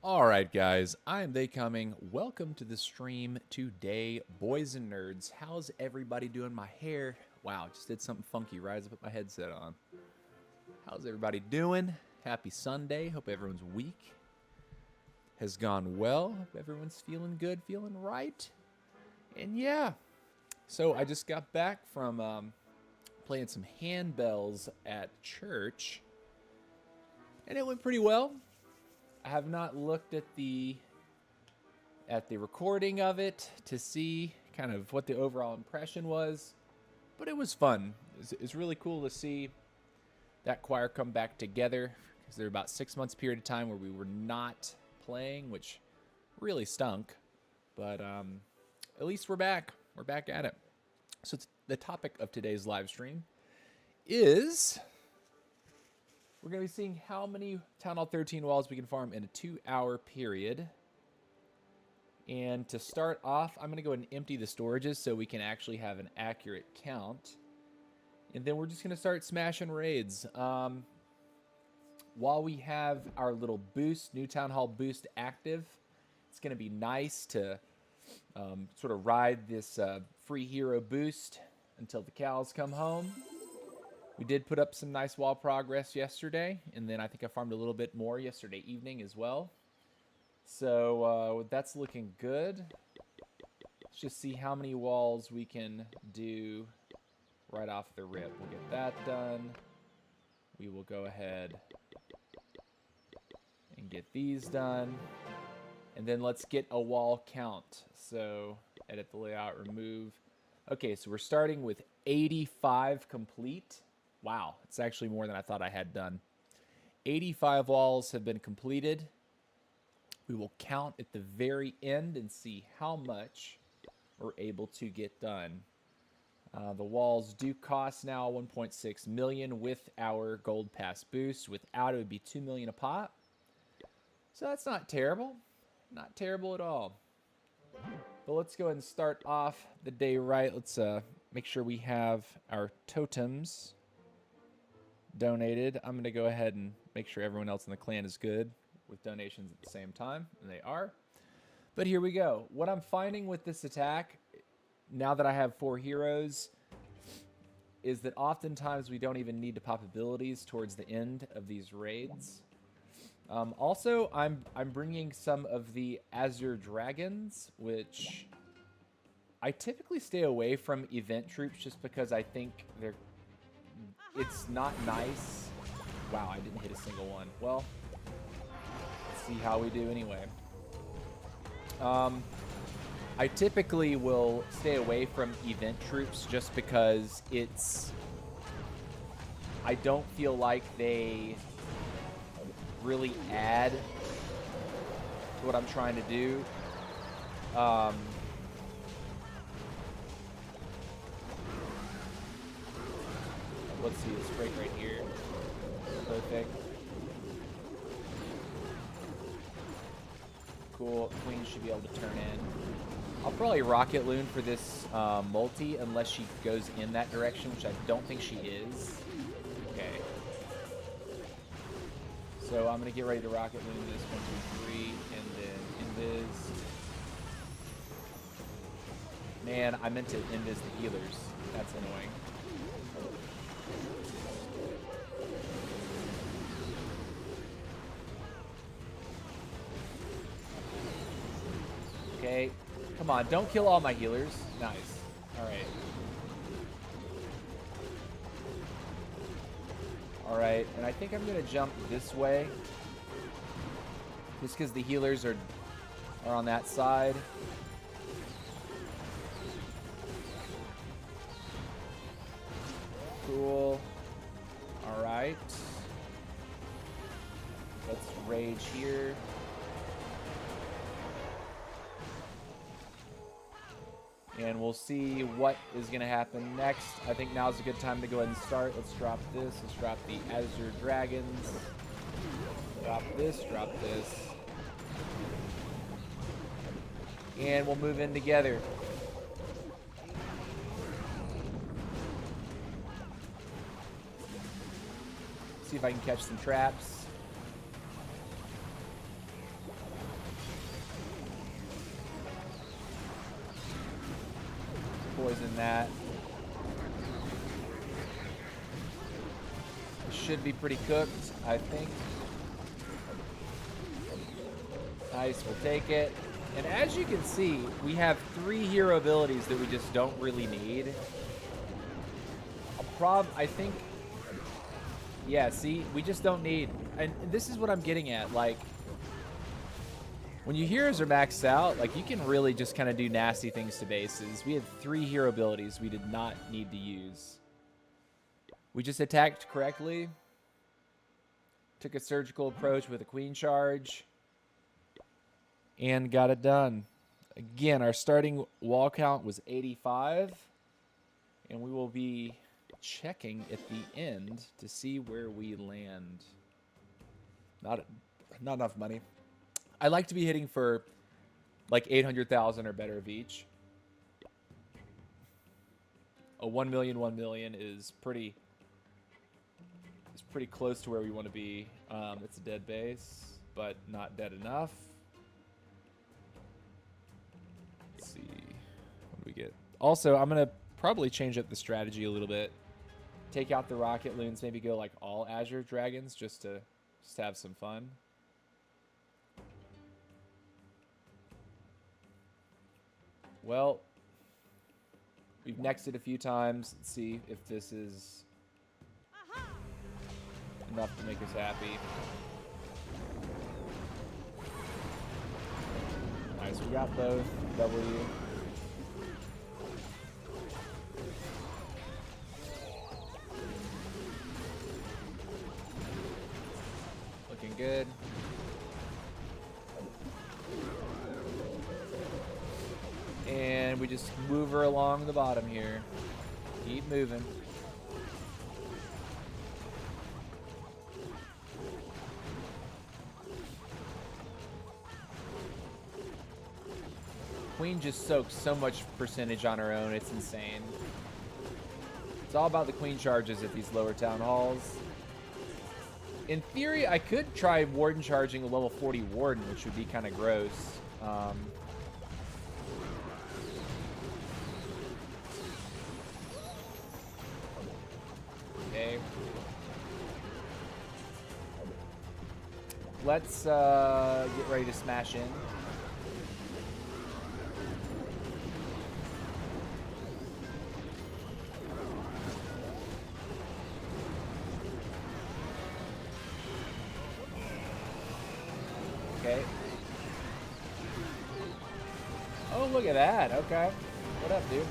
Alright guys, I am They Coming. Welcome to the stream today, boys and nerds. How's everybody doing? My hair, wow, just did something funky right as I put my headset on. How's everybody doing? Happy Sunday. Hope everyone's week has gone well. Hope everyone's feeling good, feeling right. And yeah, so I just got back from playing some handbells at church. And it went pretty well. I have not looked at the recording of it to see kind of what the overall impression was, but it was fun. It's really cool to see that choir come back together because there were about 6 months period of time where we were not playing, which really stunk. But at least we're back. We're back at it. So the topic of today's live stream is we're going to be seeing how many Town Hall 13 walls we can farm in a 2-hour period. And to start off, I'm going to go ahead and empty the storages so we can actually have an accurate count. And then we're just going to start smashing raids. While we have our little boost, new Town Hall boost active, it's going to be nice to sort of ride this free hero boost until the cows come home. We did put up some nice wall progress yesterday, and then I think I farmed a little bit more yesterday evening as well. So that's looking good. Let's just see how many walls we can do right off the rip. We'll get that done. We will go ahead and get these done. And then let's get a wall count. So edit the layout, remove. Okay, so we're starting with 85 complete. Wow, it's actually more than I thought I had done. 85 walls have been completed. We will count at the very end and see how much we're able to get done. The walls do cost now 1.6 million with our gold pass boost. Without it would be 2 million a pop. So that's not terrible. Not terrible at all. But let's go ahead and start off the day right. Let's make sure we have our totems donated. I'm going to go ahead and make sure everyone else in the clan is good with donations at the same time, and they are. But here we go. What I'm finding with this attack, now that I have 4 heroes, is that oftentimes we don't even need to pop abilities towards the end of these raids. Also, I'm bringing some of the Azure Dragons, which I typically stay away from event troops just because I think it's not nice. Wow, I didn't hit a single one. Well, let's see how we do anyway. I typically will stay away from event troops just because I don't feel like they really add to what I'm trying to do. Let's see this break right here. Perfect. Cool. Queen should be able to turn in. I'll probably Rocket Loon for this multi unless she goes in that direction, which I don't think she is. Okay. So I'm going to get ready to Rocket Loon this 1, 2, 3, and then Invis. Man, I meant to Invis the healers. That's annoying. Okay. Come on, don't kill all my healers. Nice. Alright. Alright, and I think I'm going to jump this way. Just because the healers are on that side. Cool. Alright. Let's rage here. And we'll see what is going to happen next. I think now's a good time to go ahead and start. Let's drop this. Let's drop the Azure Dragons. Drop this. Drop this. And we'll move in together. See if I can catch some traps. poison that. Should be pretty cooked, I think. Nice, we'll take it. And as you can see, we have 3 hero abilities that we just don't really need. I think, yeah, see, we just don't need, and this is what I'm getting at, like, when your heroes are maxed out, like, you can really just kind of do nasty things to bases. We had 3 hero abilities we did not need to use. We just attacked correctly. Took a surgical approach with a queen charge. And got it done. Again, our starting wall count was 85. And we will be checking at the end to see where we land. Not enough money. I like to be hitting for like 800,000 or better of each. A 1 million is pretty close to where we want to be. It's a dead base, but not dead enough. Let's see. What do we get? Also, I'm going to probably change up the strategy a little bit. Take out the rocket loons, maybe go like all Azure Dragons just to have some fun. Well, we've nexted a few times. Let's see if this is enough to make us happy. Nice, we got both. W. Looking good. And we just move her along the bottom here. Keep moving. Queen just soaks so much percentage on her own. It's insane. It's all about the queen charges at these lower town halls. In theory, I could try Warden charging a level 40 Warden, which would be kind of gross. Okay. Let's get ready to smash in. Okay. Oh, look at that. Okay. What up, dude?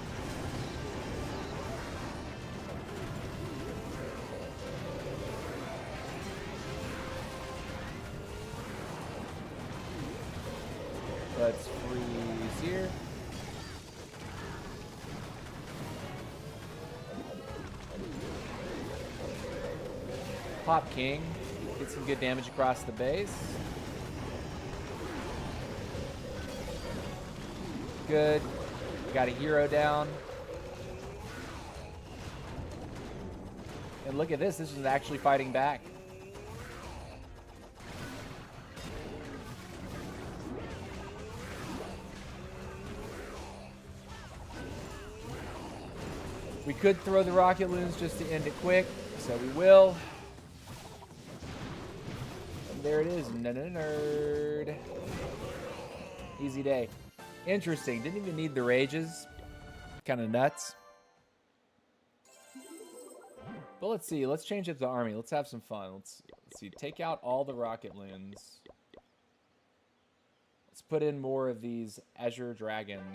Let's freeze here. Pop King. Get some good damage across the base. Good. We got a hero down. And look at this. This is actually fighting back. We could throw the rocket loons just to end it quick, so we will. And there it is. Nerd. Easy day. Interesting. Didn't even need the rages. Kind of nuts. But let's see. Let's change up the army. Let's have some fun. Let's see. Take out all the rocket loons. Let's put in more of these Azure Dragons.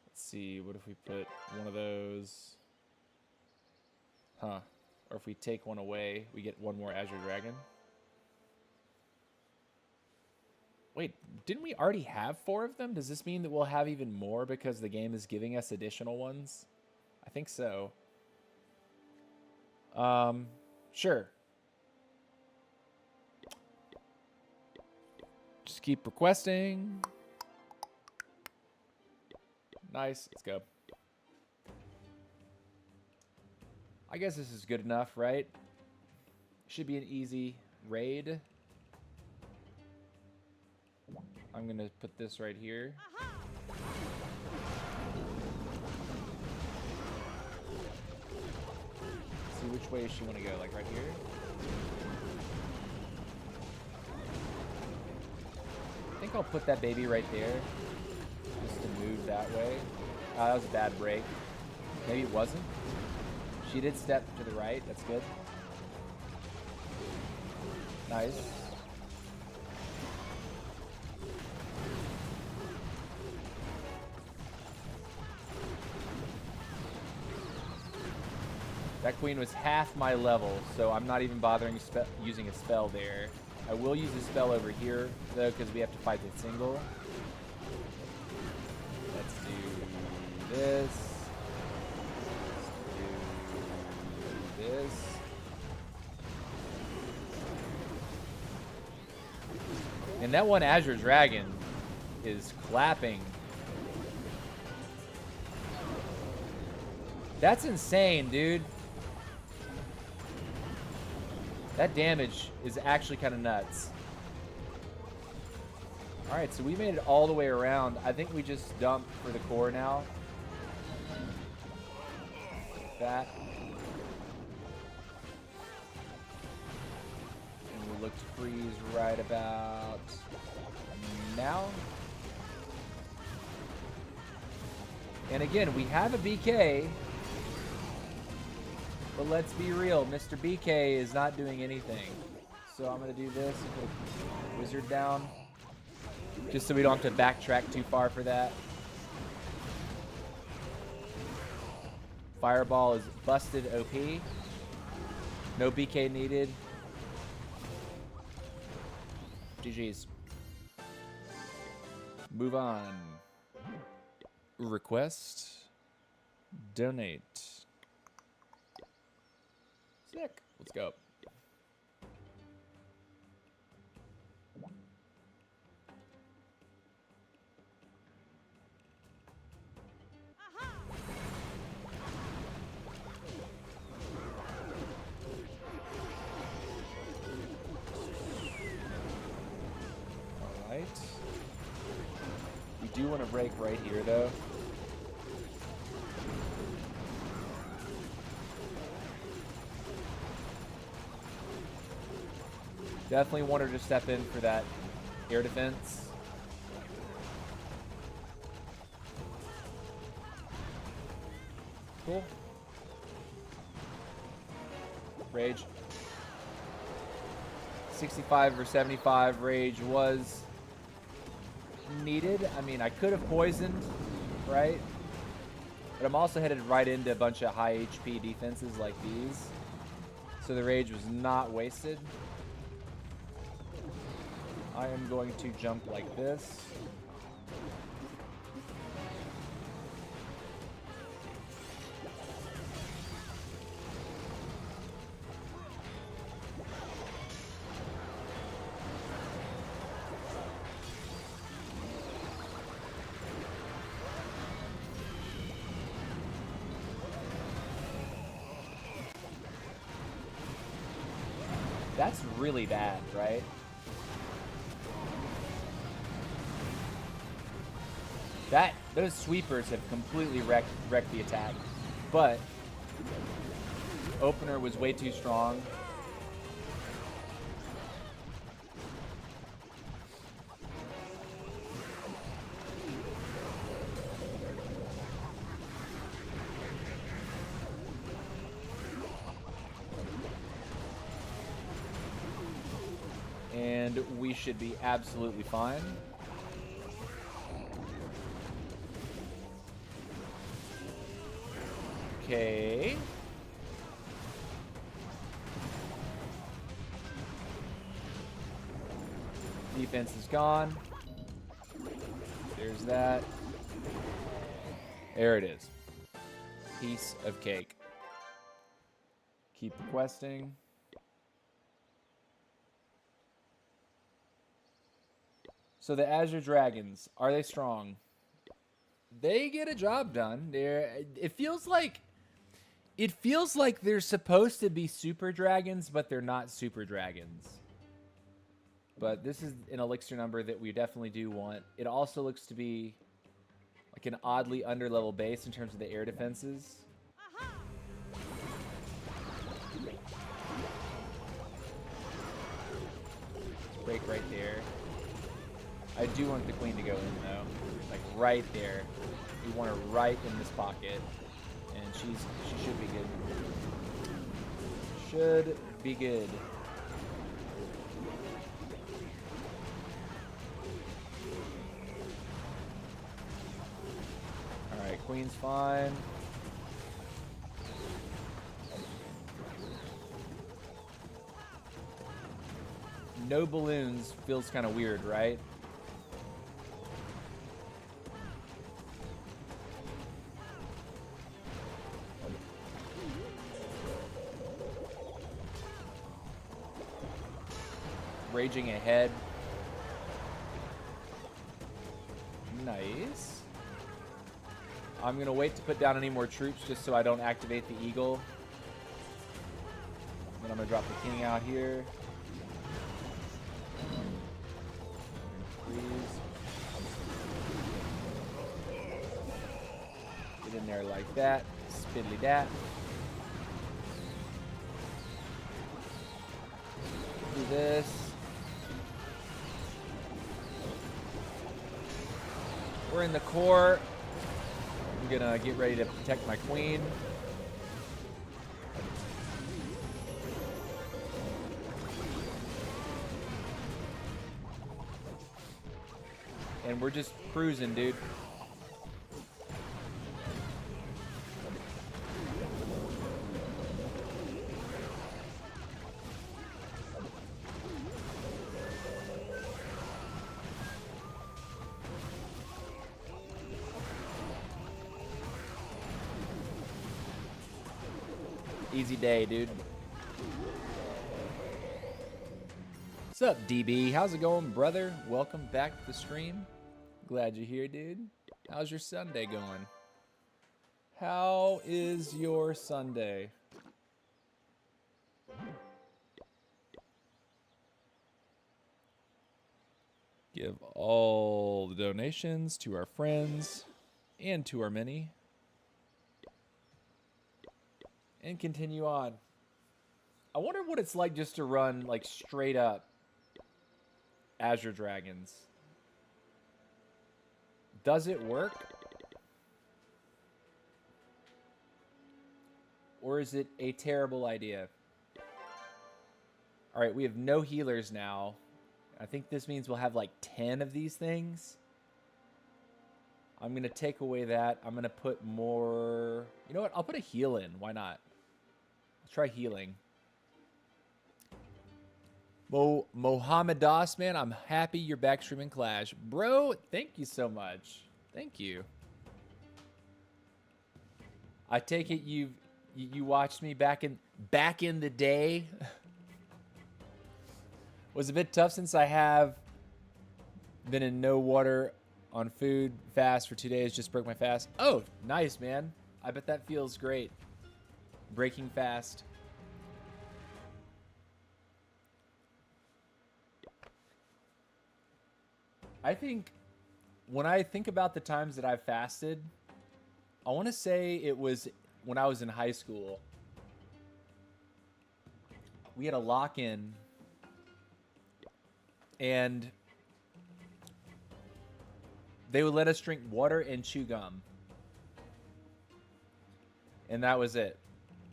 Let's see. What if we put one of those? Huh. Or if we take one away, we get one more Azure Dragon. Wait, didn't we already have 4 of them? Does this mean that we'll have even more because the game is giving us additional ones? I think so. Sure. Just keep requesting. Nice, let's go. I guess this is good enough, right? Should be an easy raid. I'm going to put this right here. See which way does she want to go, like right here? I think I'll put that baby right there, just to move that way. Oh, that was a bad break. Maybe it wasn't. She did step to the right, that's good. Nice. That queen was half my level, so I'm not even bothering using a spell there. I will use a spell over here, though, because we have to fight the single. Let's do this. Let's do this. And that one Azure Dragon is clapping. That's insane, dude. That damage is actually kind of nuts. All right, so we made it all the way around. I think we just dump for the core now. That. And we'll look to freeze right about now. And again, we have a BK. But let's be real, Mr. BK is not doing anything. So I'm going to do this and put a wizard down. Just so we don't have to backtrack too far for that. Fireball is busted OP. No BK needed. GG's. Move on. Request. Donate. Sick. Let's go. All right. We do want to break right here, though. Definitely want her to step in for that air defense. Cool. Rage. 65 or 75 rage was needed. I mean, I could have poisoned, right? But I'm also headed right into a bunch of high HP defenses like these. So the rage was not wasted. I am going to jump like this. That's really bad, right? Those sweepers have completely wrecked the attack. But opener was way too strong. And we should be absolutely fine. Okay. Defense is gone. There's that. There it is. Piece of cake. Keep requesting. So the Azure Dragons, are they strong? They get a job done. It feels like they're supposed to be super dragons, but they're not super dragons. But this is an elixir number that we definitely do want. It also looks to be like an oddly underlevel base in terms of the air defenses. Let's break right there. I do want the queen to go in though. Like right there. We want her right in this pocket. And she should be good. Should be good. Alright, queen's fine. No balloons feels kind of weird, right? Raging ahead. Nice. I'm going to wait to put down any more troops just so I don't activate the eagle. Then I'm going to drop the king out here. Get in there like that. Spiddly dat. Do this. We're in the core. I'm gonna get ready to protect my queen. And we're just cruising, dude. Easy day, dude. What's up, DB? How's it going, brother? Welcome back to the stream. Glad you're here, dude. How's your Sunday going? How is your Sunday? Give all the donations to our friends and to our many. And continue on. I wonder what it's like just to run like straight up Azure Dragons. Does it work? Or is it a terrible idea? All right, we have no healers now. I think this means we'll have like 10 of these things. I'm going to take away that. I'm going to put more... You know what? I'll put a heal in. Why not? Let's try healing. Mohammed Das, man, I'm happy you're back streaming Clash. Bro, thank you so much. Thank you. I take it you watched me back in the day. Was a bit tough since I have been in no water on food fast for 2 days. Just broke my fast. Oh, nice, man. I bet that feels great. Breaking fast. I think when I think about the times that I've fasted, I want to say it was when I was in high school. We had a lock-in, and they would let us drink water and chew gum. And that was it.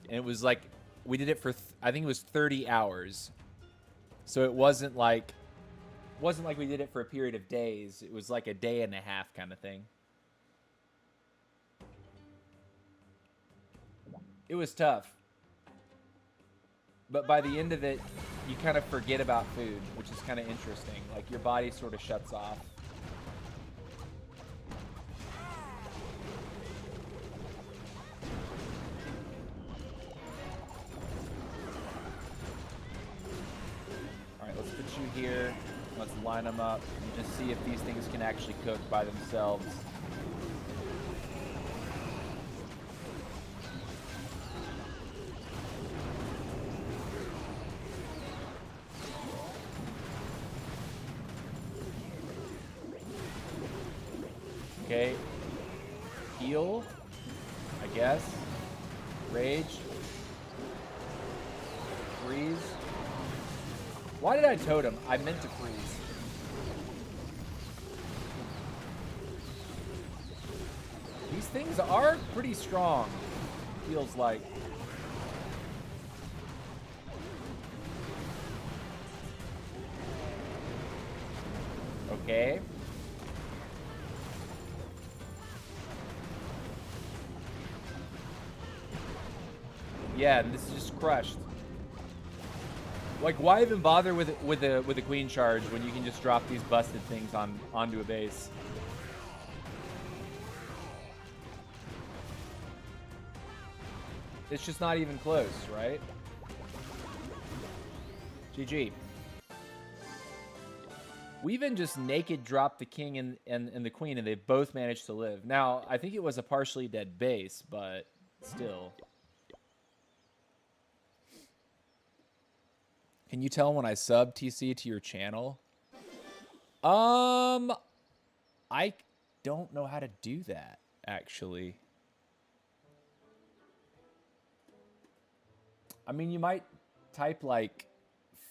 And it was like, we did it for, I think it was 30 hours. So it wasn't like we did it for a period of days. It was like a day and a half kind of thing. It was tough. But by the end of it, you kind of forget about food, which is kind of interesting. Like your body sort of shuts off. All right, let's put you here. Let's line them up and just see if these things can actually cook by themselves. Okay. Heal, I guess. Rage. Freeze. Why did I totem? I meant to freeze. These things are pretty strong, feels like. Okay. Yeah, and this is just crushed. Like, why even bother with a queen charge when you can just drop these busted things onto a base? It's just not even close, right? GG. We even just naked dropped the king and the queen, and they both managed to live. Now, I think it was a partially dead base, but still. Can you tell when I sub TC to your channel? I don't know how to do that, actually. I mean, you might type like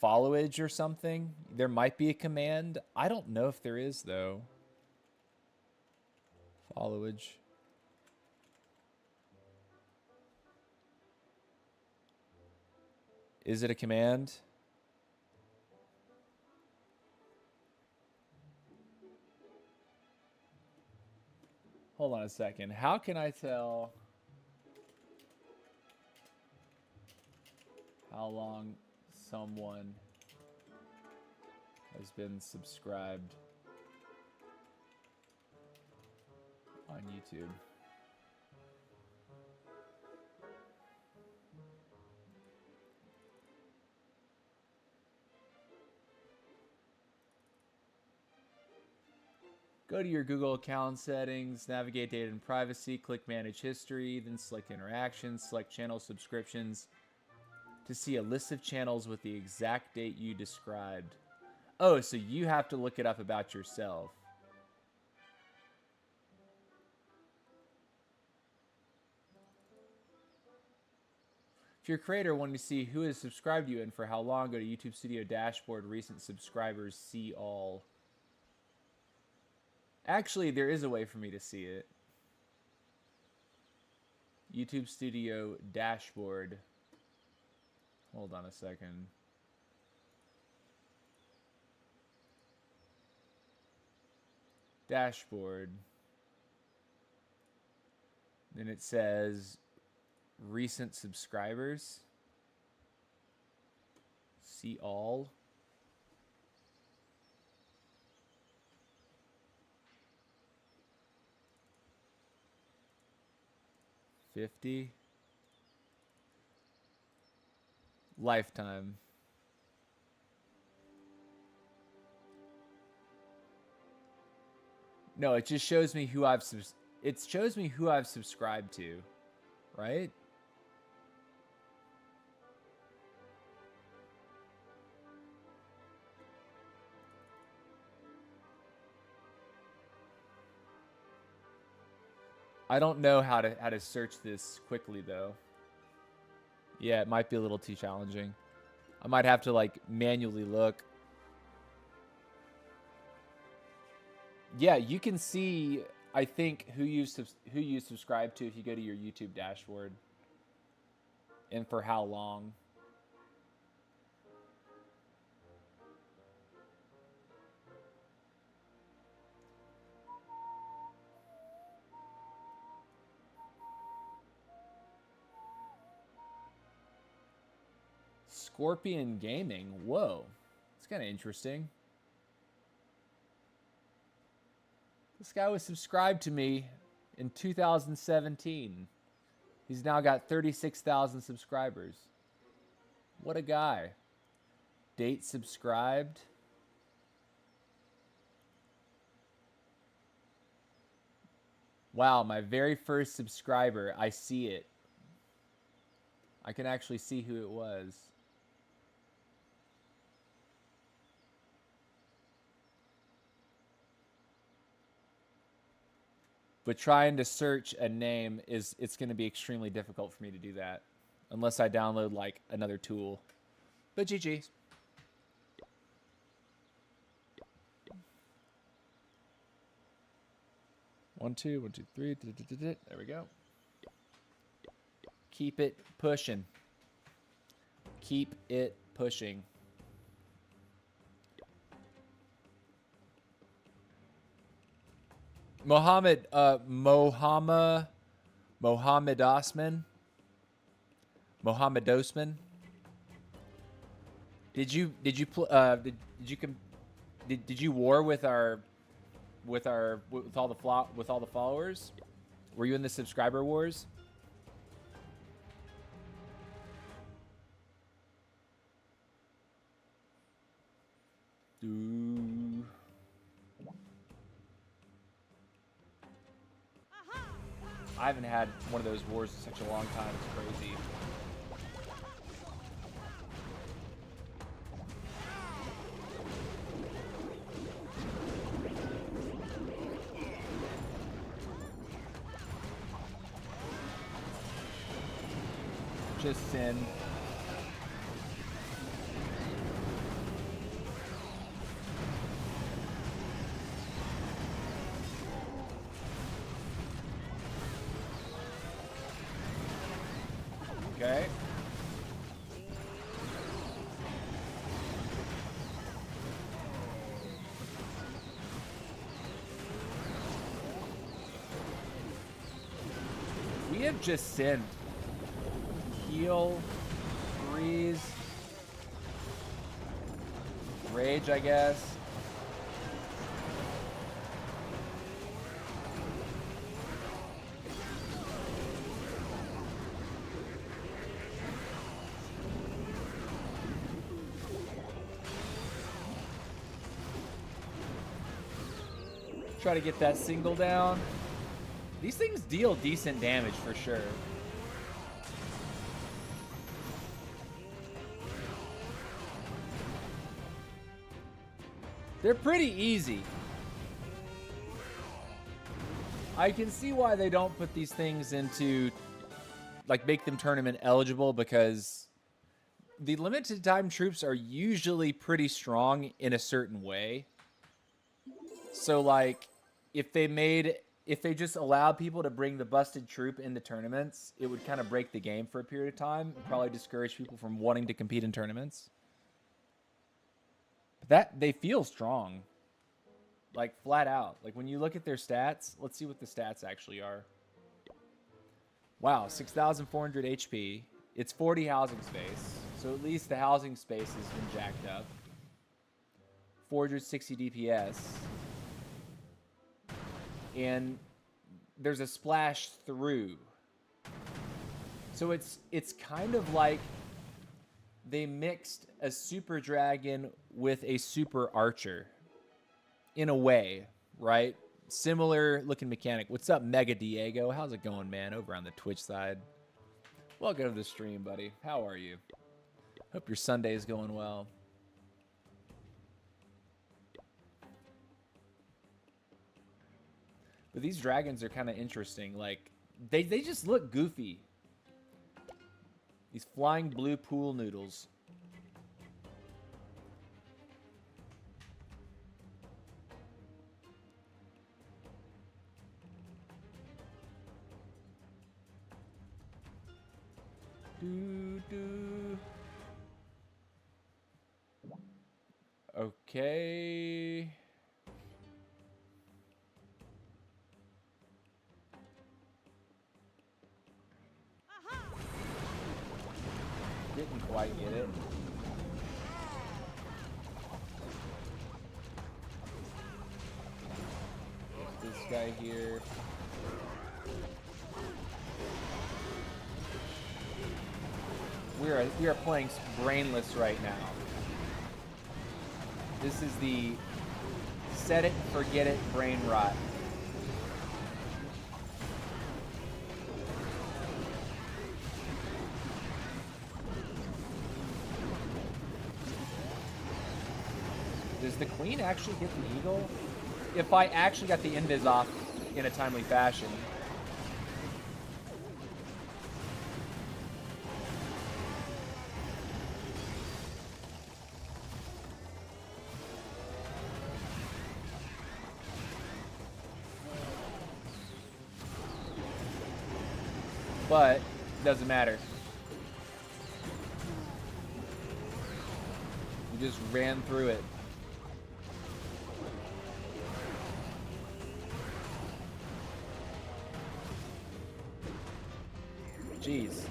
followage or something. There might be a command. I don't know if there is, though. Followage. Is it a command? Hold on a second. How can I tell how long someone has been subscribed on YouTube? Go to your Google account settings, navigate data and privacy, click manage history, then select interactions, select channel subscriptions to see a list of channels with the exact date you described. Oh, so you have to look it up about yourself. If you're a creator wanting to see who has subscribed to you and for how long, go to YouTube Studio Dashboard, recent subscribers, see all. Actually, there is a way for me to see it. YouTube Studio Dashboard. Hold on a second. Dashboard. Then it says recent subscribers. See all. $50. Lifetime. No, it just shows me who I've subscribed to, right? I don't know how to search this quickly though. Yeah, it might be a little too challenging. I might have to like manually look. Yeah, you can see, I think, who you subscribe to if you go to your YouTube dashboard. And for how long. Scorpion Gaming. Whoa. That's kind of interesting. This guy was subscribed to me in 2017. He's now got 36,000 subscribers. What a guy. Date subscribed. Wow, my very first subscriber. I see it. I can actually see who it was. But trying to search a name it's going to be extremely difficult for me to do that unless I download like another tool. But GG. One, two, 3. There we go. Keep it pushing. Keep it pushing. Mohammed Osman. Did you war with all the followers? Were you in the subscriber wars? I haven't had one of those wars in such a long time. It's crazy. Just sin. Okay. We have just sinned. Heal, freeze, rage, I guess. Try to get that single down. These things deal decent damage for sure. They're pretty easy. I can see why they don't put these things into, like, make them tournament eligible, because the limited time troops are usually pretty strong in a certain way. So, like, if they just allowed people to bring the busted troop into tournaments, it would kind of break the game for a period of time and probably discourage people from wanting to compete in tournaments. That they feel strong, like flat out. Like when you look at their stats, let's see what the stats actually are. Wow, 6,400 HP. It's 40 housing space, so at least the housing space has been jacked up. 460 DPS, and there's a splash through. So it's kind of like they mixed a super dragon with a super archer in a way, right? Similar looking mechanic. What's up, Mega Diego? How's it going, man? Over on the Twitch side. Welcome to the stream, buddy. How are you? Hope your Sunday is going well. But these dragons are kind of interesting. Like, they just look goofy. These flying blue pool noodles. Okay. Didn't quite get it. This guy here. We are playing brainless right now. This is the set it and forget it brain rot. Does the queen actually get the eagle? If I actually got the invis off, in a timely fashion. But it doesn't matter. We just ran through it. Jeez.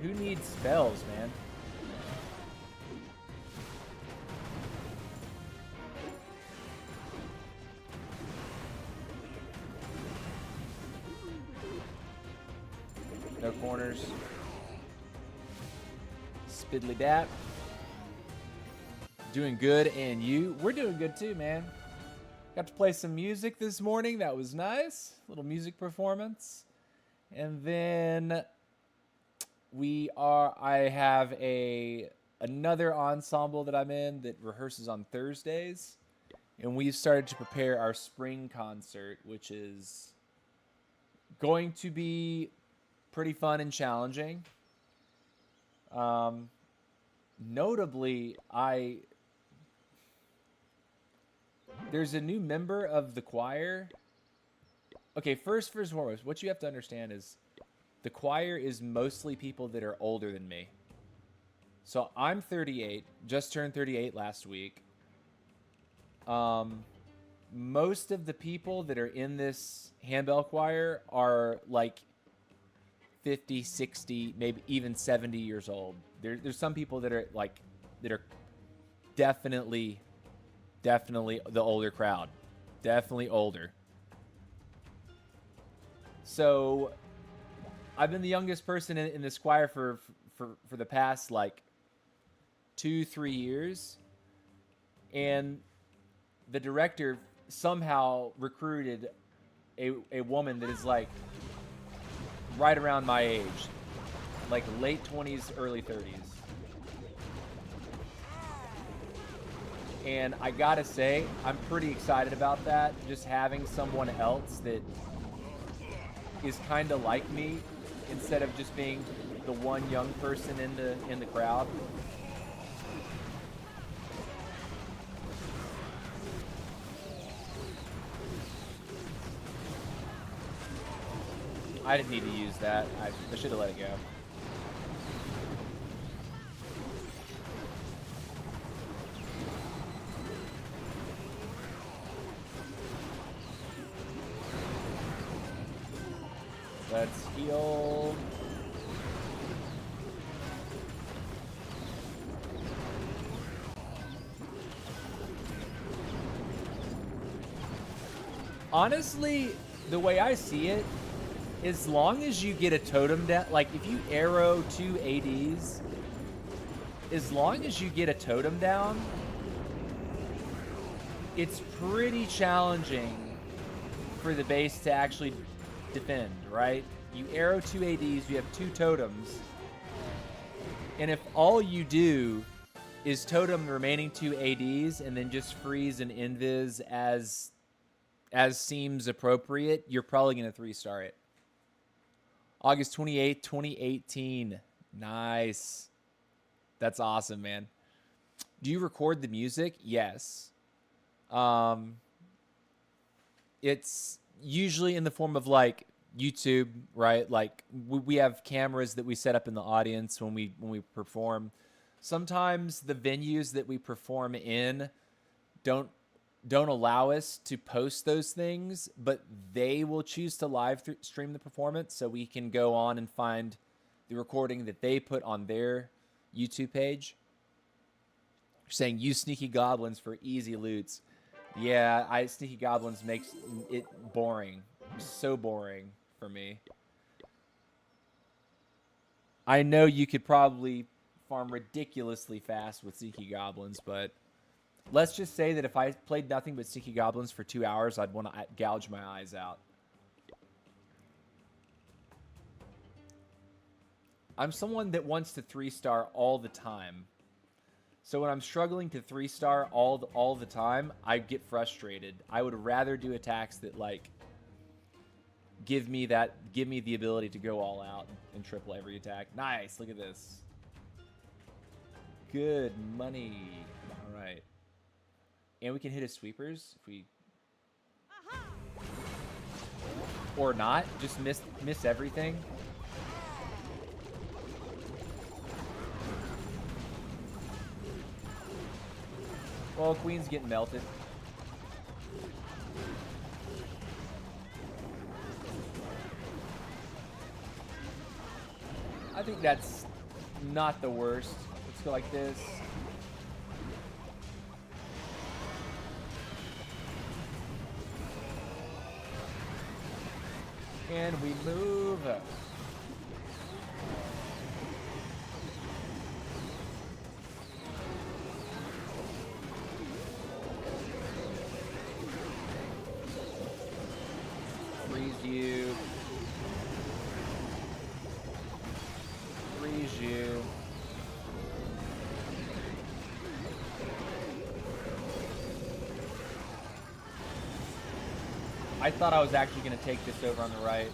Who needs spells, man? No corners. Spiddly dap. Doing good, and you? We're doing good too, man. Got to play some music this morning. That was nice. Little music performance. And then I have another ensemble that I'm in that rehearses on Thursdays. And we've started to prepare our spring concert, which is going to be pretty fun and challenging. Notably, there's a new member of the choir. Okay, first and foremost, what you have to understand is the choir is mostly people that are older than me. So I'm 38, just turned 38 last week. Most of the people that are in this handbell choir are like 50, 60, maybe even 70 years old. There's some people that are definitely the older crowd. Definitely older. So I've been the youngest person in this choir for the past like 2-3 years. And the director somehow recruited a woman that is like right around my age, like late 20s, early 30s. And I gotta say, I'm pretty excited about that. Just having someone else that is kind of like me, instead of just being the one young person in the crowd. I didn't need to use that. I should have let it go. Let's heal. Honestly, the way I see it, as long as you get a totem down, like if you arrow 2 ADs, as long as you get a totem down, it's pretty challenging for the base to actually defend, right? You arrow 2 ADs, you have 2 totems, and if all you do is totem the remaining 2 ADs and then just freeze and invis as seems appropriate, you're probably going to 3-star it. August 28th, 2018. Nice. That's awesome, man. Do you record the music? Yes. It's usually in the form of like YouTube, right? Like we have cameras that we set up in the audience when we perform. Sometimes the venues that we perform in don't allow us to post those things, but they will choose to live stream the performance, so we can go on and find the recording that they put on their YouTube page. You're saying use Sneaky Goblins for easy loots. Yeah, Sneaky Goblins makes it boring. So boring for me. I know you could probably farm ridiculously fast with Sneaky Goblins, but let's just say that if I played nothing but Sneaky Goblins for 2 hours, I'd want to gouge my eyes out. I'm someone that wants to 3-star all the time. So when I'm struggling to 3-star all the time, I get frustrated. I would rather do attacks that like give me the ability to go all out and triple every attack. Nice. Look at this. Good money. All right. And we can hit his sweepers if we... Or not. Just miss everything. Well, Queen's getting melted. I think that's not the worst. Let's go like this. And we move. Freeze you. Freeze you. I thought I was actually going to take this over on the right.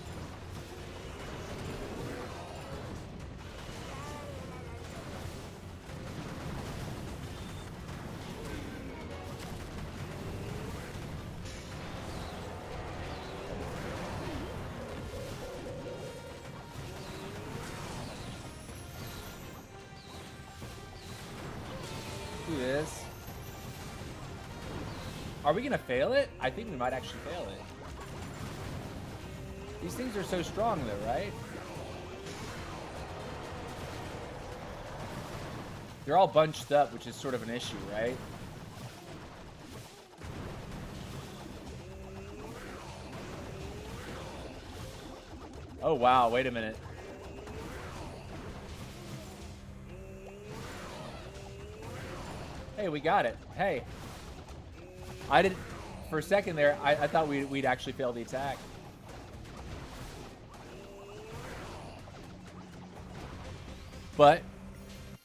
Do this. Are we going to fail it? I think we might actually fail it. These things are so strong though, right? They're all bunched up, which is sort of an issue, right? Oh wow, wait a minute. Hey, we got it. Hey. I didn't... For a second there, I thought we'd actually fail the attack. But,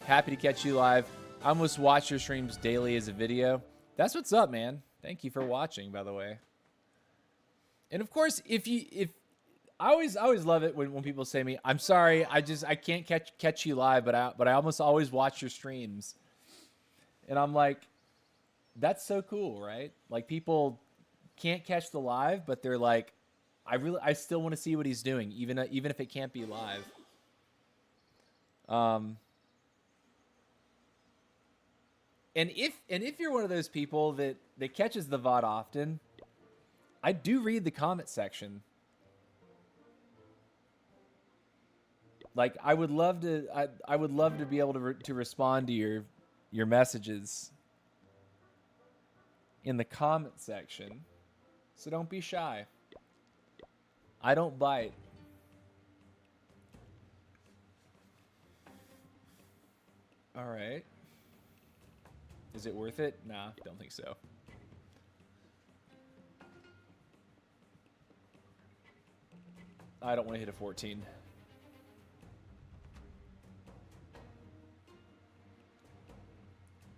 happy to catch you live. I almost watch your streams daily as a video. That's what's up, man. Thank you for watching, by the way. And of course, I always love it when people say to me, I'm sorry, I can't catch you live, but I almost always watch your streams. And I'm like, that's so cool, right? Like, people can't catch the live, but they're like, I still want to see what he's doing, even if it can't be live. And if you're one of those people that catches the VOD often, I do read the comment section. Like, I would love to be able to respond to your messages in the comment section. So don't be shy. I don't bite. All right. Is it worth it? Nah, don't think so. I don't want to hit a 14.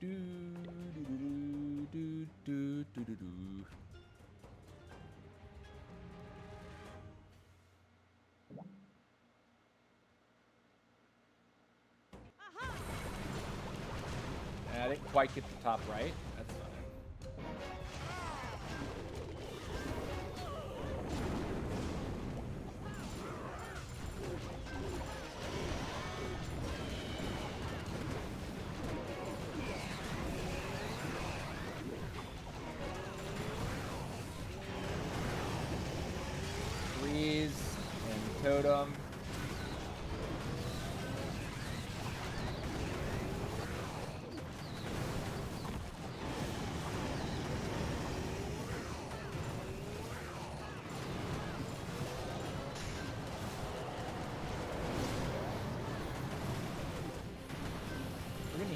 Do do do do do do do. I didn't quite get the top right. That's fine. Freeze and totem.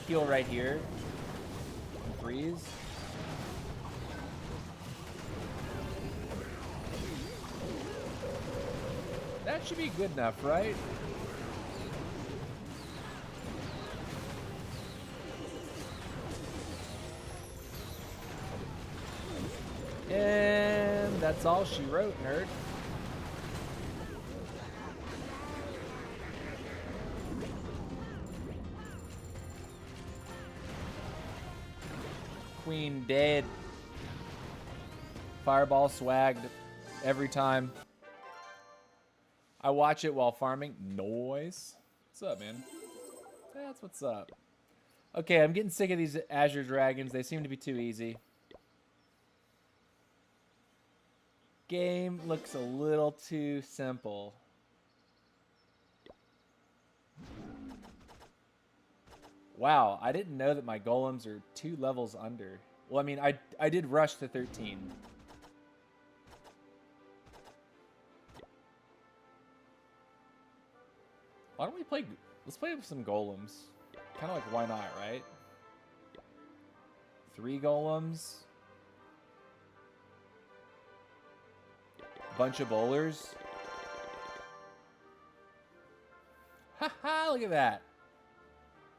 Heal right here. And freeze. That should be good enough, right? And that's all she wrote, nerd. Queen dead. Fireball swagged every time. I watch it while farming. Noise. What's up, man? That's what's up. Okay, I'm getting sick of these Azure Dragons. They seem to be too easy. Game looks a little too simple. Wow, I didn't know that my golems are 2 levels under. Well, I mean, I did rush to 13. Why don't we play... Let's play with some golems. Kind of like, why not, right? 3 golems. Bunch of bowlers. Haha, look at that.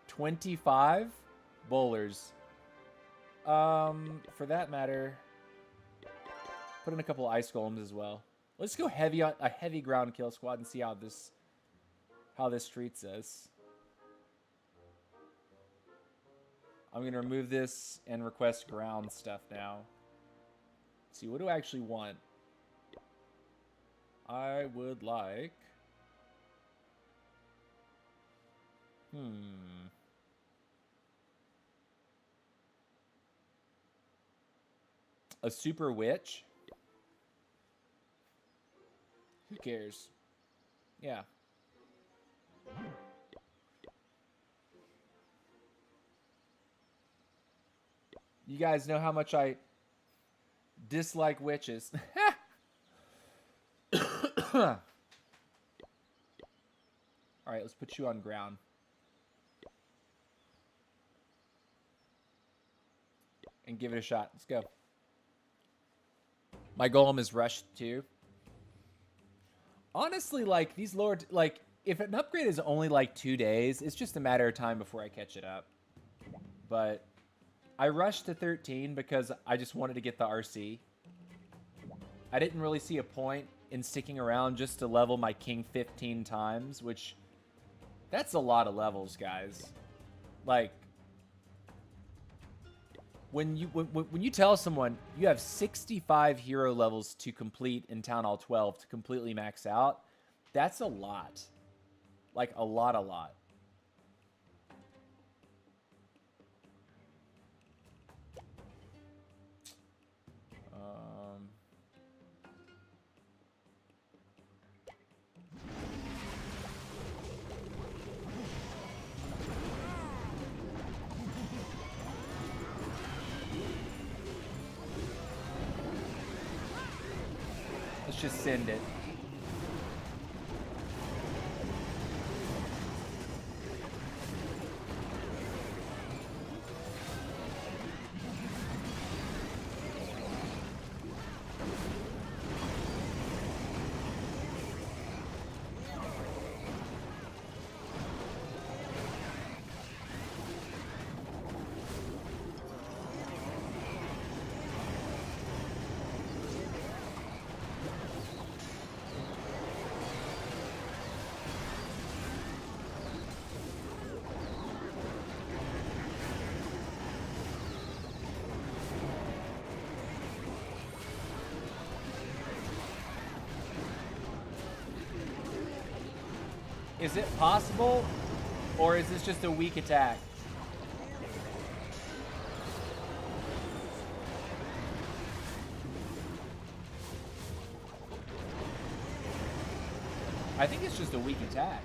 25 bowlers. For that matter, put in a couple ice golems as well. Let's go heavy on a heavy ground kill squad and see how this treats us. I'm gonna remove this and request ground stuff now. Let's see, what do I actually want? I would like... A super witch? Who cares? Yeah. You guys know how much I dislike witches. Alright, let's put you on ground. And give it a shot. Let's go. My golem is rushed too. Honestly, like, these lower... Like, if an upgrade is only like 2 days, it's just a matter of time before I catch it up. But I rushed to 13 because I just wanted to get the RC. I didn't really see a point in sticking around just to level my king 15 times, which... That's a lot of levels, guys. Like... When you tell someone you have 65 hero levels to complete in Town Hall 12 to completely max out, that's a lot. Like, a lot. Let's just send it. Is it possible, or is this just a weak attack? I think it's just a weak attack.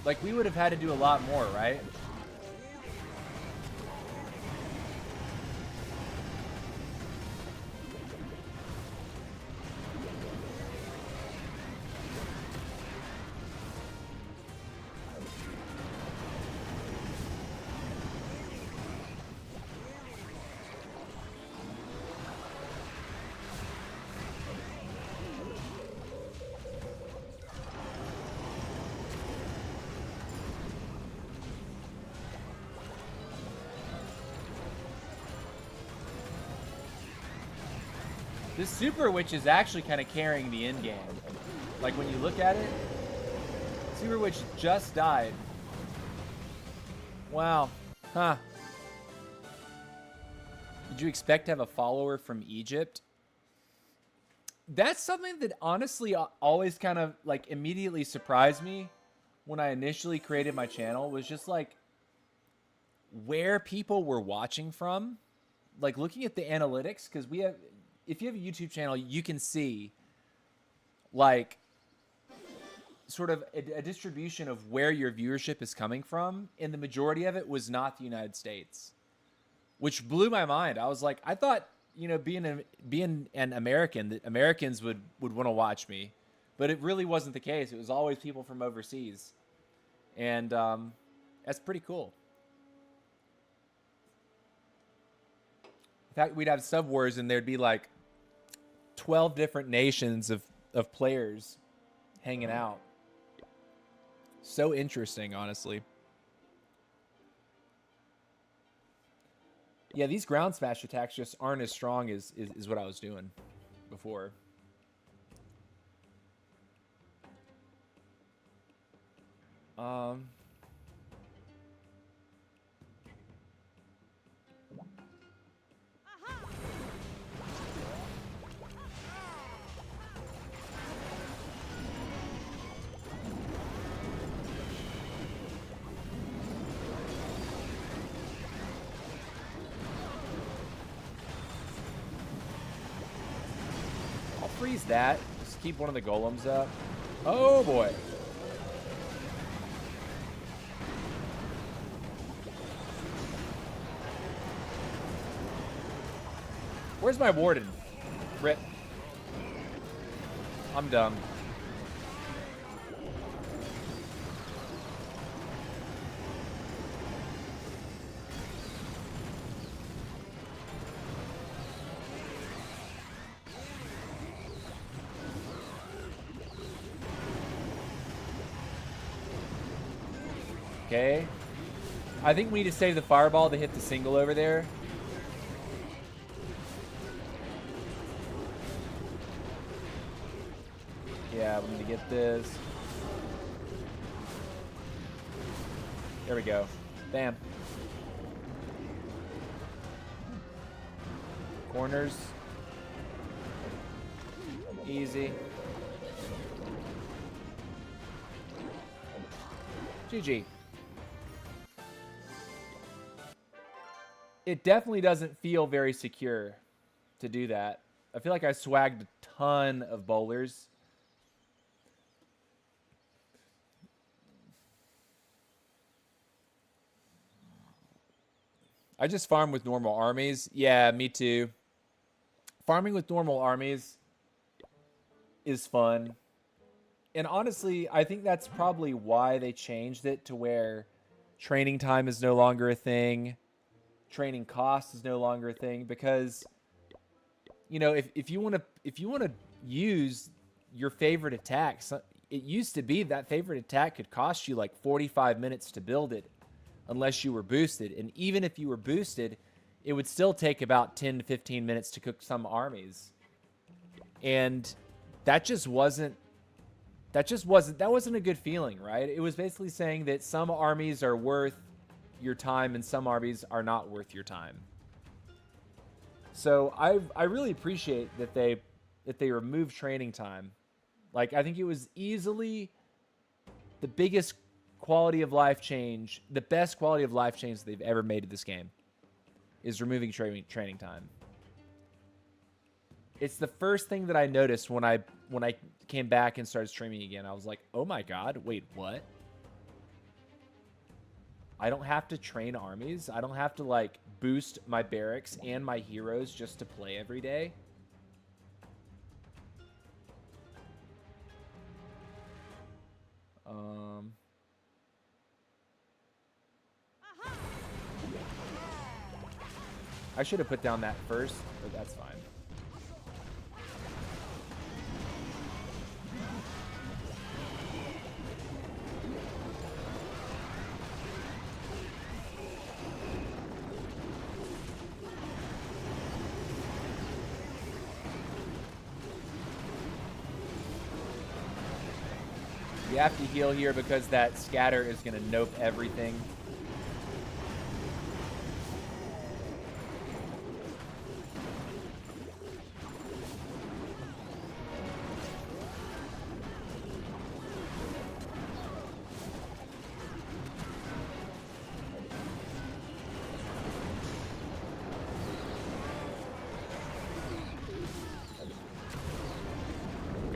Like, we would have had to do a lot more, right? This Super Witch is actually kind of carrying the end game. Like, when you look at it, Super Witch just died. Wow. Huh. Did you expect to have a follower from Egypt? That's something that honestly always kind of like immediately surprised me when I initially created my channel, was just like where people were watching from. Like looking at the analytics, because we have, if you have a YouTube channel, you can see like sort of a distribution of where your viewership is coming from, and the majority of it was not the United States, which blew my mind. I was like, I thought, you know, being an American, that Americans would want to watch me, but it really wasn't the case. It was always people from overseas, and that's pretty cool. In fact, we'd have sub wars, and there'd be like 12 different nations of players hanging out. So interesting, honestly. Yeah, these ground smash attacks just aren't as strong as what I was doing before. I'll freeze that. Just keep one of the golems up. Oh boy. Where's my warden? Rip. I'm dumb. Okay. I think we need to save the fireball to hit the single over there. Yeah, we need to get this. There we go. Bam. Corners. Easy. GG. It definitely doesn't feel very secure to do that. I feel like I swagged a ton of bowlers. I just farm with normal armies. Yeah, me too. Farming with normal armies is fun. And honestly, I think that's probably why they changed it to where training time is no longer a thing. Training cost is no longer a thing, because you know, if you want to use your favorite attacks, it used to be that favorite attack could cost you like 45 minutes to build it unless you were boosted, and even if you were boosted, it would still take about 10 to 15 minutes to cook some armies. And that wasn't a good feeling, right? It was basically saying that some armies are worth your time and some armies are not worth your time. So I really appreciate that they removed training time. Like, I think it was easily the biggest quality of life change, the best quality of life change they've ever made to this game, is removing training time. It's the first thing that I noticed when I came back and started streaming again. I was like, oh my god, wait, what? I don't have to train armies. I don't have to like boost my barracks and my heroes just to play every day. I should have put down that first, but that's fine. You have to heal here because that scatter is going to nope everything.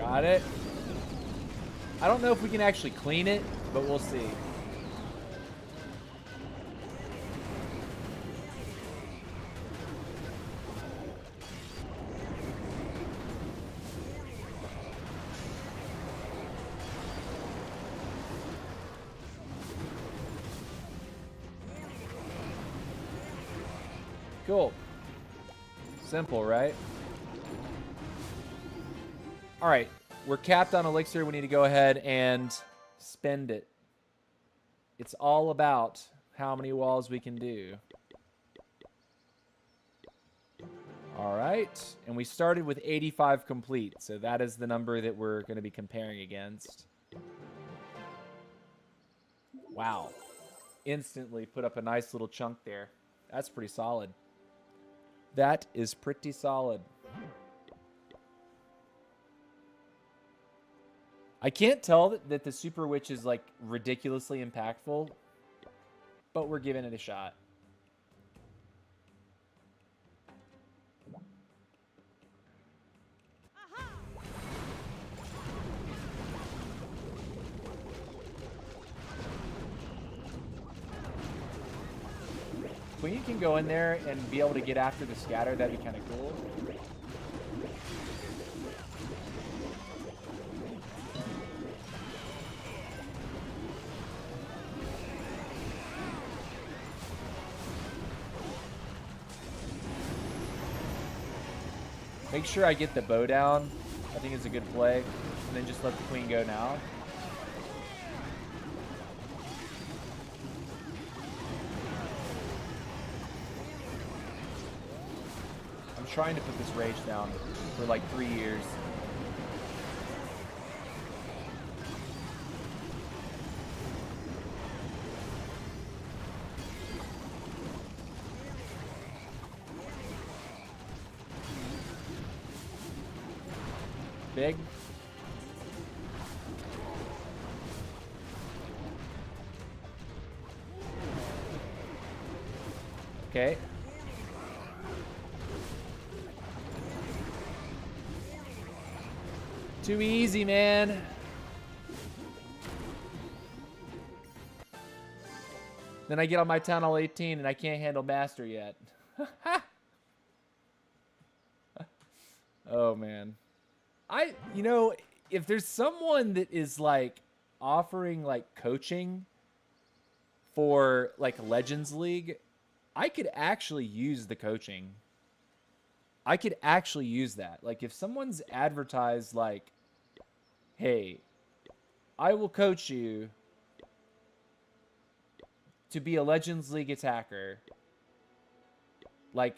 Got it. I don't know if we can actually clean it, but we'll see. Cool. Simple, right? All right. We're capped on elixir. We need to go ahead and spend it. It's all about how many walls we can do. All right. And we started with 85 complete. So that is the number that we're going to be comparing against. Wow. Instantly put up a nice little chunk there. That's pretty solid. That is pretty solid. I can't tell that the Super Witch is, like, ridiculously impactful, but we're giving it a shot. Queen can go in there and be able to get after the scatter. That'd be kind of cool. Make sure I get the bow down. I think it's a good play. And then just let the queen go now. I'm trying to put this rage down for like 3 years. Big. Okay. Too easy, man. Then I get on my town hall 18 and I can't handle master yet. Oh, man. You know, if there's someone that is, like, offering, like, coaching for, like, Legends League, I could actually use the coaching. I could actually use that. Like, if someone's advertised, like, hey, I will coach you to be a Legends League attacker, like,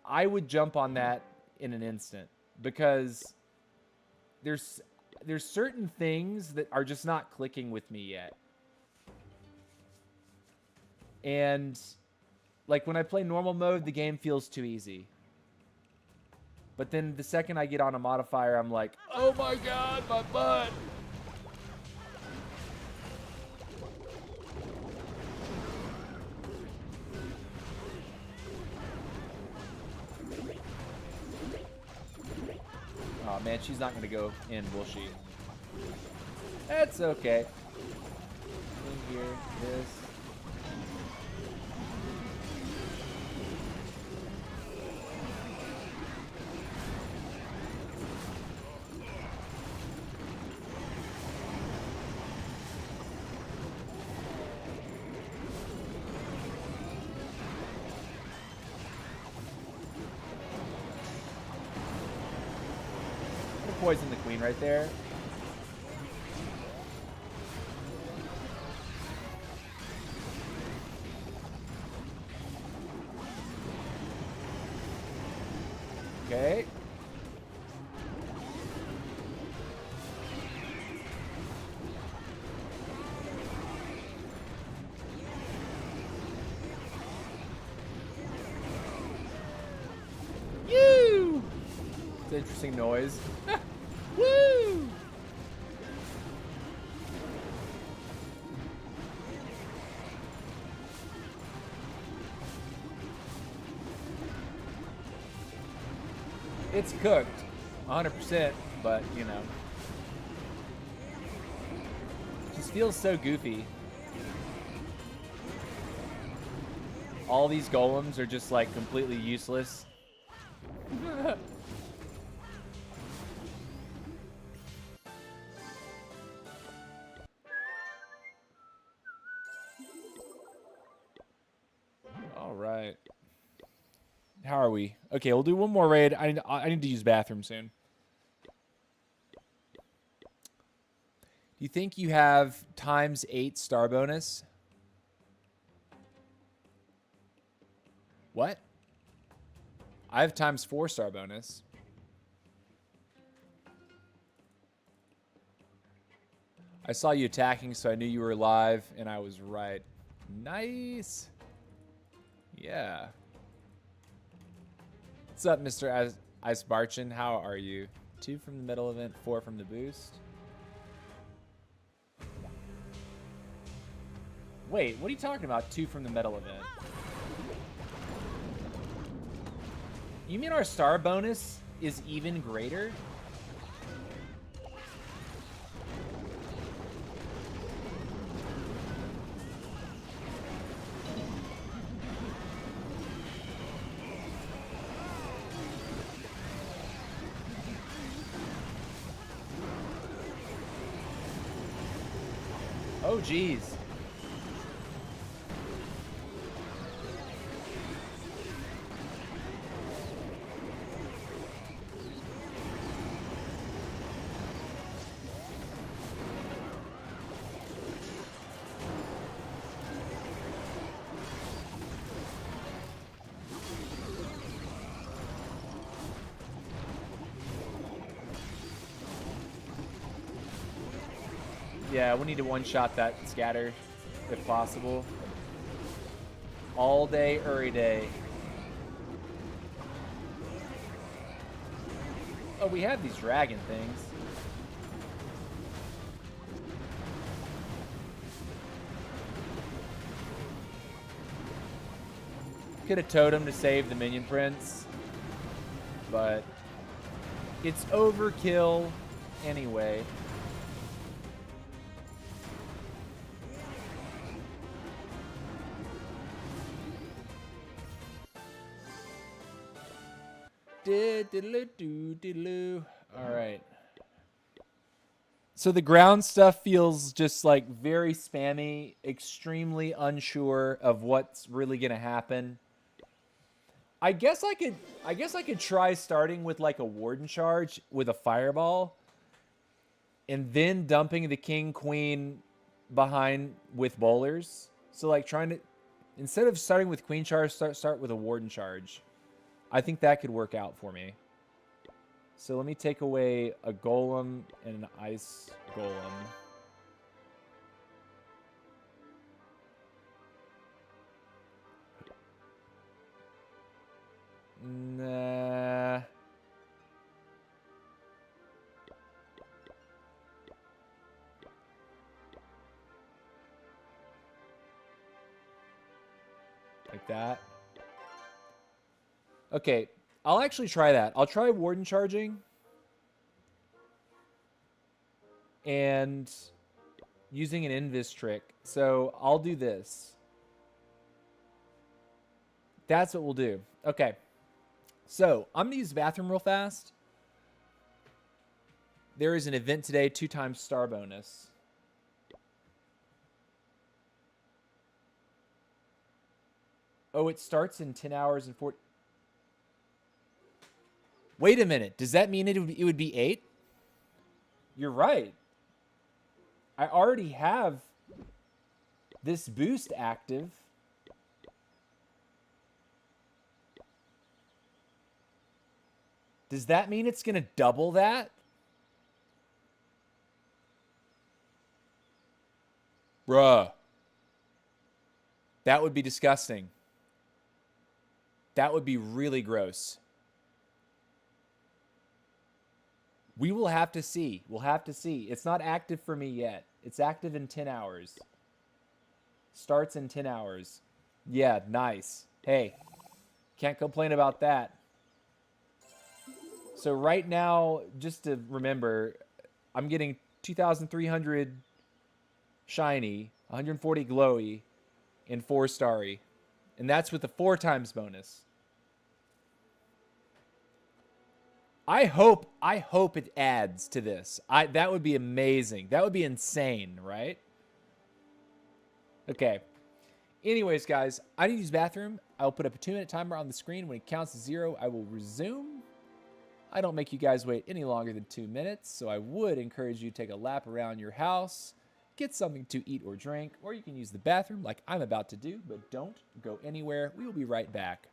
I would jump on that in an instant, because there's certain things that are just not clicking with me yet. And, like, when I play normal mode, the game feels too easy. But then the second I get on a modifier, I'm like, oh my god, my butt! Oh man, she's not gonna go in, will she? That's okay. In here, this. Poison the queen right there. Okay. You. It's an interesting noise. Woo! It's cooked, 100%, but, you know. This feels so goofy. All these golems are just like completely useless. All right. How are we? Okay, we'll do one more raid. I need to use bathroom soon. Do you think you have ×8 star bonus? What? I have ×4 star bonus. I saw you attacking, so I knew you were live, and I was right. Nice. Yeah. What's up, Mr. Icebarchin? How are you? 2 from the medal event, 4 from the boost. Wait, what are you talking about? 2 from the medal event. You mean our star bonus is even greater? Oh, geez. Yeah, we need to one-shot that scatter, if possible. All day, every day. Oh, we have these dragon things. Could have totem to save the minion prince, but it's overkill anyway. All right. So the ground stuff feels just like very spammy, extremely unsure of what's really gonna happen. I guess I could try starting with like a warden charge with a fireball, and then dumping the king queen behind with bowlers. So like trying to, instead of starting with queen charge, start with a warden charge. I think that could work out for me. So let me take away a golem and an ice golem. Nah. Like that. Okay, I'll actually try that. I'll try warden charging. And using an invis trick. So I'll do this. That's what we'll do. Okay. So I'm going to use the bathroom real fast. There is an event today, 2x star bonus. Oh, it starts in 10 hours and 40. Wait a minute. Does that mean it would be 8? You're right. I already have this boost active. Does that mean it's going to double that? Bruh. That would be disgusting. That would be really gross. We will have to see. We'll have to see. It's not active for me yet. It's active in 10 hours. Starts in 10 hours. Yeah, nice. Hey, can't complain about that. So right now, just to remember, I'm getting 2,300 shiny, 140 glowy, and 4 starry. And that's with the 4 times bonus. I hope it adds to this. That would be amazing. That would be insane, right? Okay. Anyways, guys, I need to use the bathroom. I'll put up a 2-minute timer on the screen. When it counts to 0, I will resume. I don't make you guys wait any longer than 2 minutes, so I would encourage you to take a lap around your house, get something to eat or drink, or you can use the bathroom like I'm about to do, but don't go anywhere. We will be right back.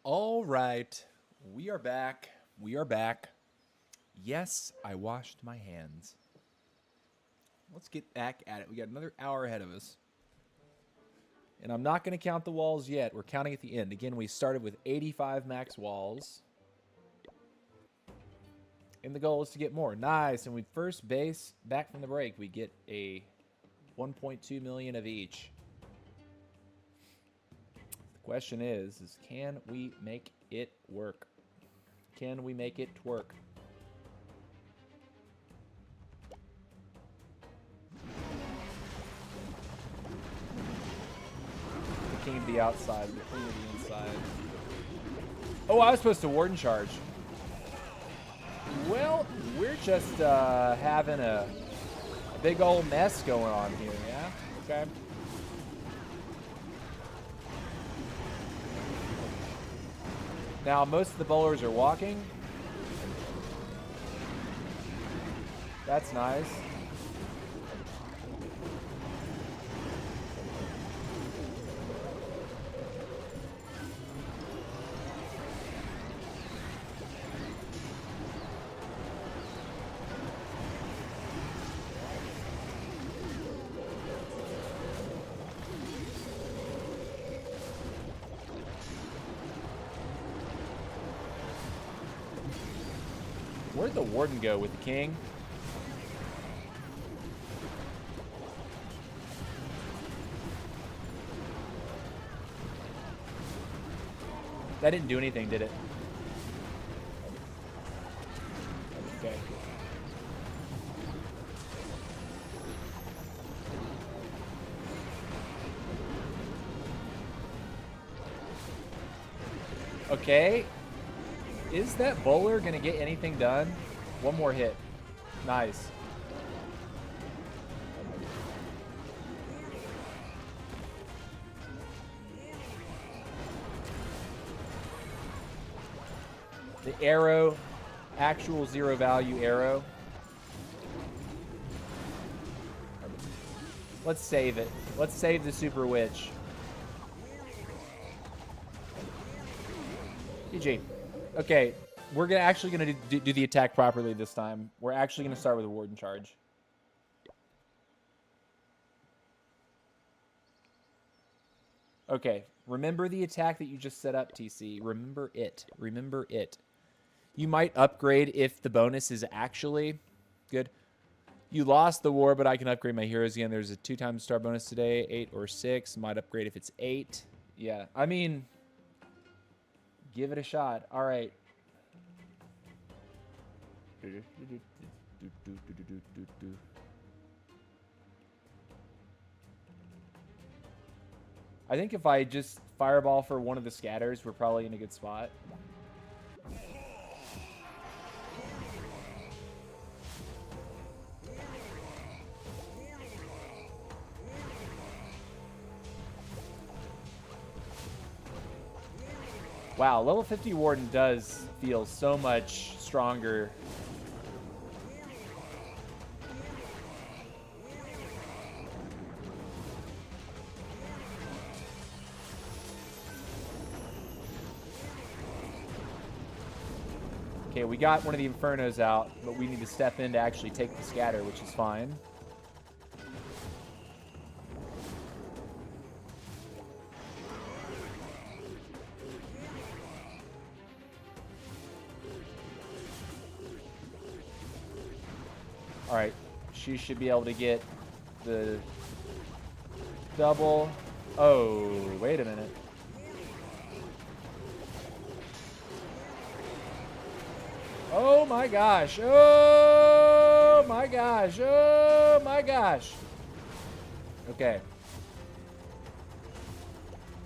All right. We are back. We are back. Yes, I washed my hands. Let's get back at it. We got another hour ahead of us. And I'm not going to count the walls yet. We're counting at the end. Again, we started with 85 max walls. And the goal is to get more. Nice. And we first base, back from the break, we get a 1.2 million of each. The question is can we make it work? Can we make it twerk? The king to the outside, the queen to the inside. Oh, I was supposed to warden charge. Well, we're just having a big old mess going on here, yeah? Okay. Now, most of the bowlers are walking. That's nice. Where'd the warden go with the king? That didn't do anything, did it? Okay. Okay. Is that bowler going to get anything done? One more hit. Nice. The arrow, actual 0 value arrow. Let's save it. Let's save the Super Witch. GG. Okay, we're actually gonna do the attack properly this time. We're actually gonna start with a Warden Charge. Okay, remember the attack that you just set up, TC. Remember it. Remember it. You might upgrade if the bonus is actually good. You lost the war, but I can upgrade my heroes again. There's a 2x star bonus today, 8 or 6. Might upgrade if it's 8. Yeah, I mean, give it a shot. All right. I think if I just fireball for one of the scatters, we're probably in a good spot. Wow, level 50 Warden does feel so much stronger. Okay, we got one of the Infernos out, but we need to step in to actually take the scatter, which is fine. All right, she should be able to get the double. Oh, wait a minute. Oh my gosh. Oh my gosh. Oh my gosh. Okay.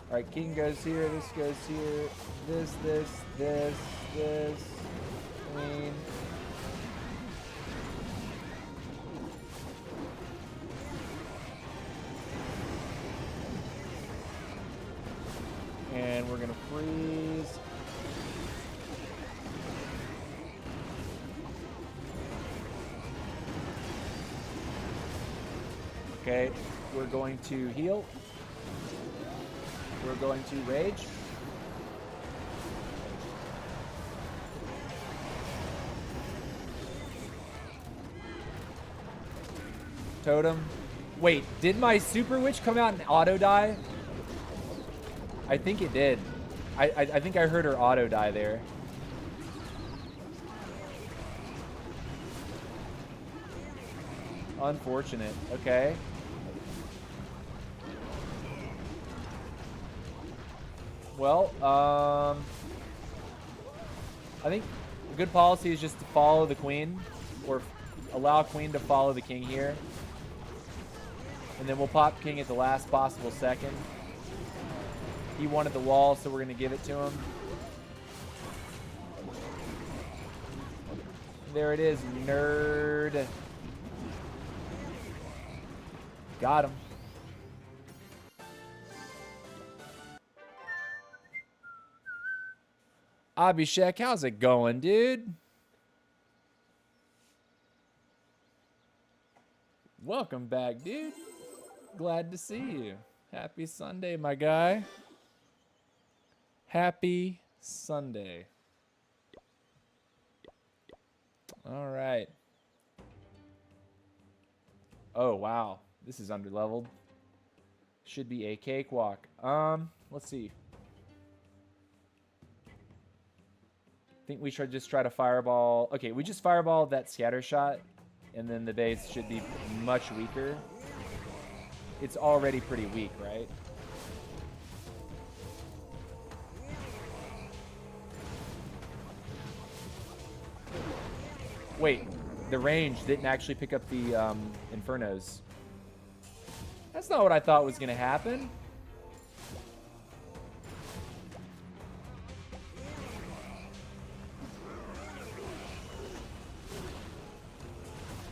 All right, king goes here. This goes here. This. Queen. And we're going to freeze. Okay, we're going to heal. We're going to rage. Totem. Wait, did my Super Witch come out and auto die? I think it did. I think I heard her auto die there. Unfortunate. Okay. Well, I think a good policy is just to follow the queen, or allow queen to follow the king here. And then we'll pop king at the last possible second. He wanted the wall, so we're going to give it to him. There it is, nerd. Got him. Abhishek, how's it going, dude? Welcome back, dude. Glad to see you. Happy Sunday, my guy. Happy Sunday. All right. Oh, wow. This is underleveled. Should be a cakewalk. Let's see. I think we should just try to fireball. Okay, we just fireball that scatter shot, and then the base should be much weaker. It's already pretty weak, right? Wait, the range didn't actually pick up the Infernos. That's not what I thought was going to happen.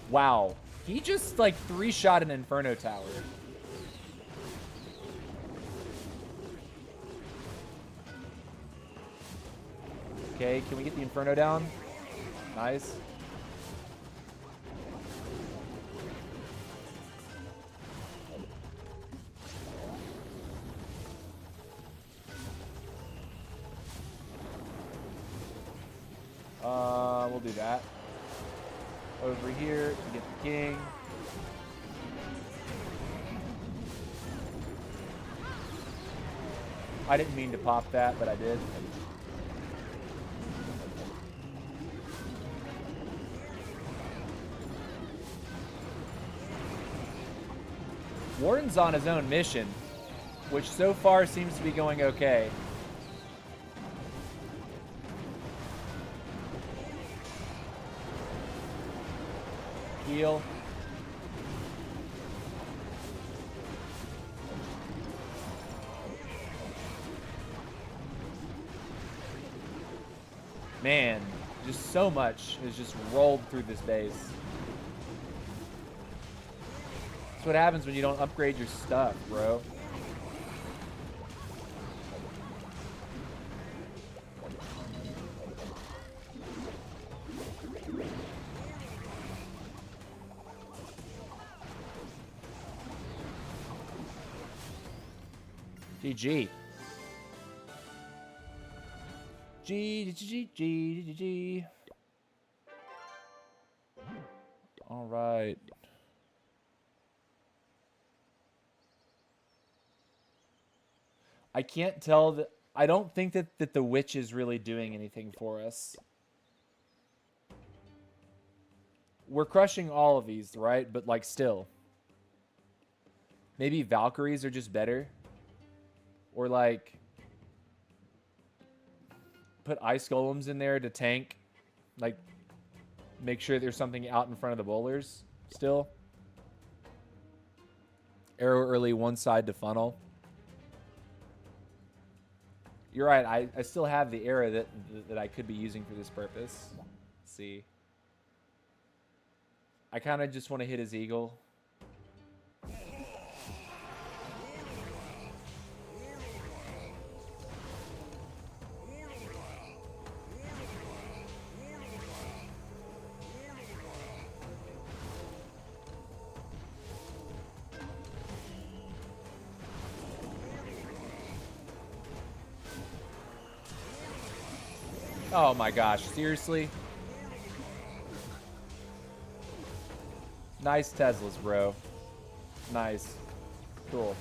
Wow. He just, like, 3-shot an Inferno Tower. Okay, can we get the Inferno down? Nice. We'll do that. Over here to get the king. I didn't mean to pop that, but I did. Warden's on his own mission, which so far seems to be going okay. Heal. Man, just so much has just rolled through this base. That's what happens when you don't upgrade your stuff, bro. GG. G. All right. I can't tell that. I don't think that the witch is really doing anything for us. We're crushing all of these, right? But like still. Maybe Valkyries are just better. Or like put ice golems in there to tank. Like make sure there's something out in front of the bowlers still. Arrow early, one side to funnel. You're right. I still have the arrow that I could be using for this purpose. Let's see. I kind of just want to hit his eagle. Oh my gosh, seriously? Nice Teslas, bro. Nice. Cool.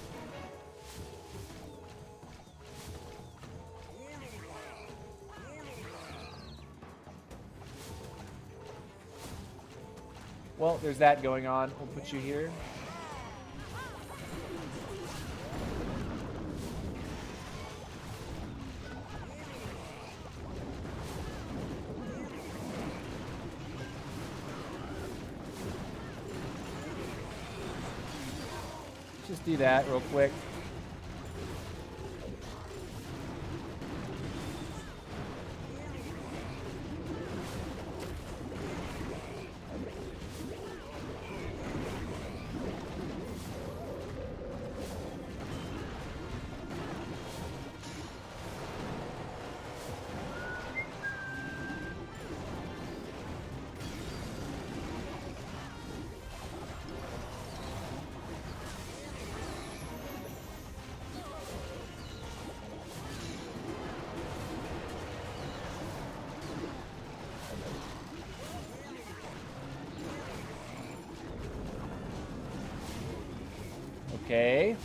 Well, there's that going on. We'll put you here. Just do that real quick. Okay.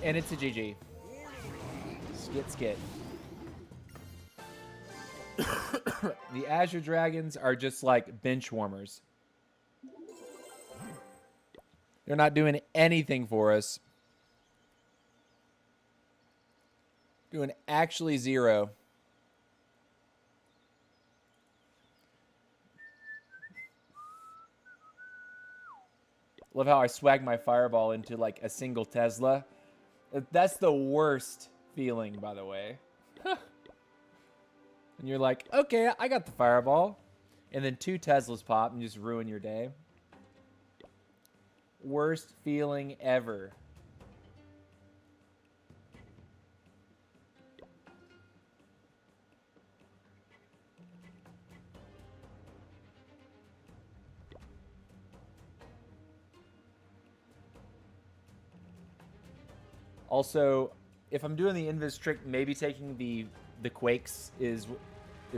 And it's a GG. Skit. The Azure Dragons are just like bench warmers. They're not doing anything for us. Doing actually zero. Love how I swag my fireball into like a single Tesla. That's the worst feeling, by the way. And you're like, okay, I got the fireball. And then 2 Teslas pop and just ruin your day. Worst feeling ever. Also, if I'm doing the invis trick, maybe taking the quakes is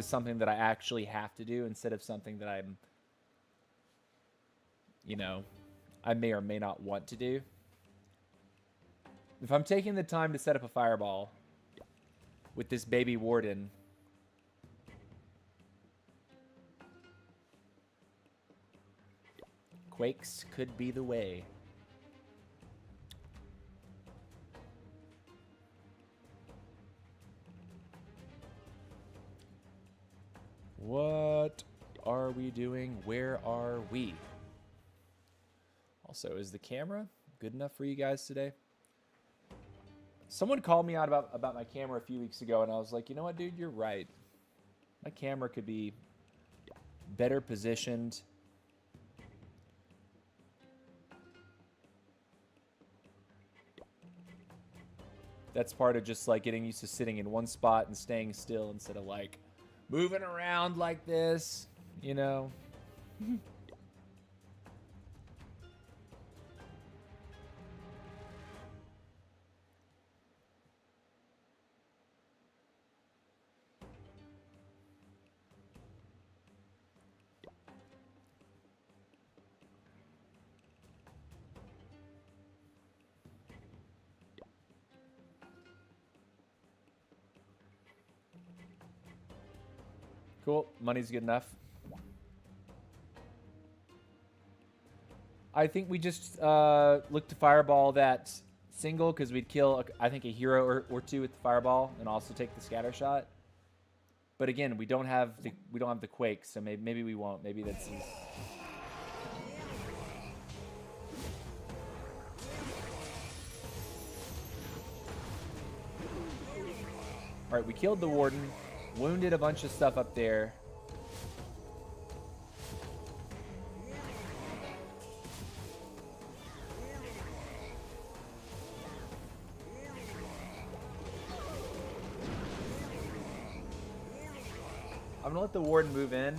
something that I actually have to do instead of something that I'm, you know, I may or may not want to do. If I'm taking the time to set up a fireball with this baby warden, quakes could be the way. What are we doing? Where are we? Also, is the camera good enough for you guys today? Someone called me out about my camera a few weeks ago, and I was like, you know what, dude, you're right. My camera could be better positioned. That's part of just like getting used to sitting in one spot and staying still instead of like moving around like this, you know. Cool. Money's good enough. I think we just look to fireball that single because we'd kill, I think, a hero or two with the fireball and also take the scatter shot. But again, we don't have the quake, so maybe we won't. Maybe that's. All right, we killed the warden, wounded a bunch of stuff up there. I'm gonna let the warden move in.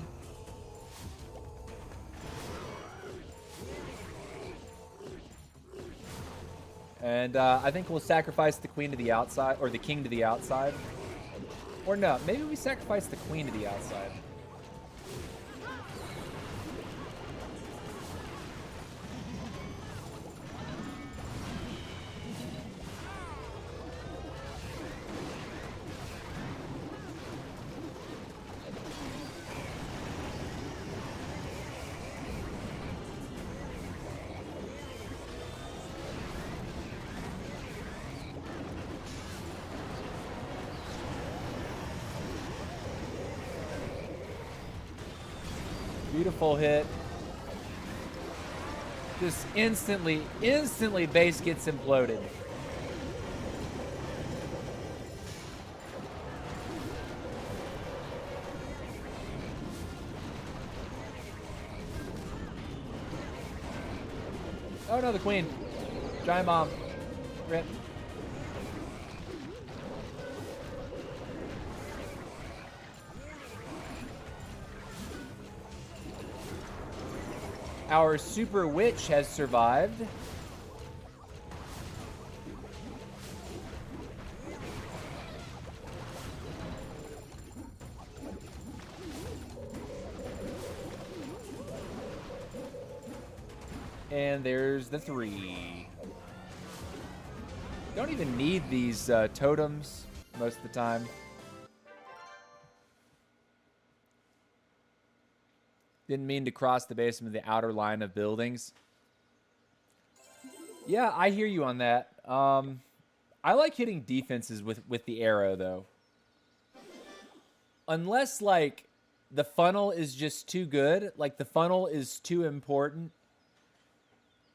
And I think we'll sacrifice the queen to the outside, or the king to the outside. Or no, maybe we sacrifice the queen to the outside. Beautiful hit. Just instantly base gets imploded. Oh no, the queen. Giant bomb. Rip. Our super witch has survived. And there's the 3. Don't even need these totems most of the time. Didn't mean to cross the basement of the outer line of buildings. Yeah, I hear you on that. I like hitting defenses with the arrow, though. Unless, like, the funnel is just too good, like the funnel is too important,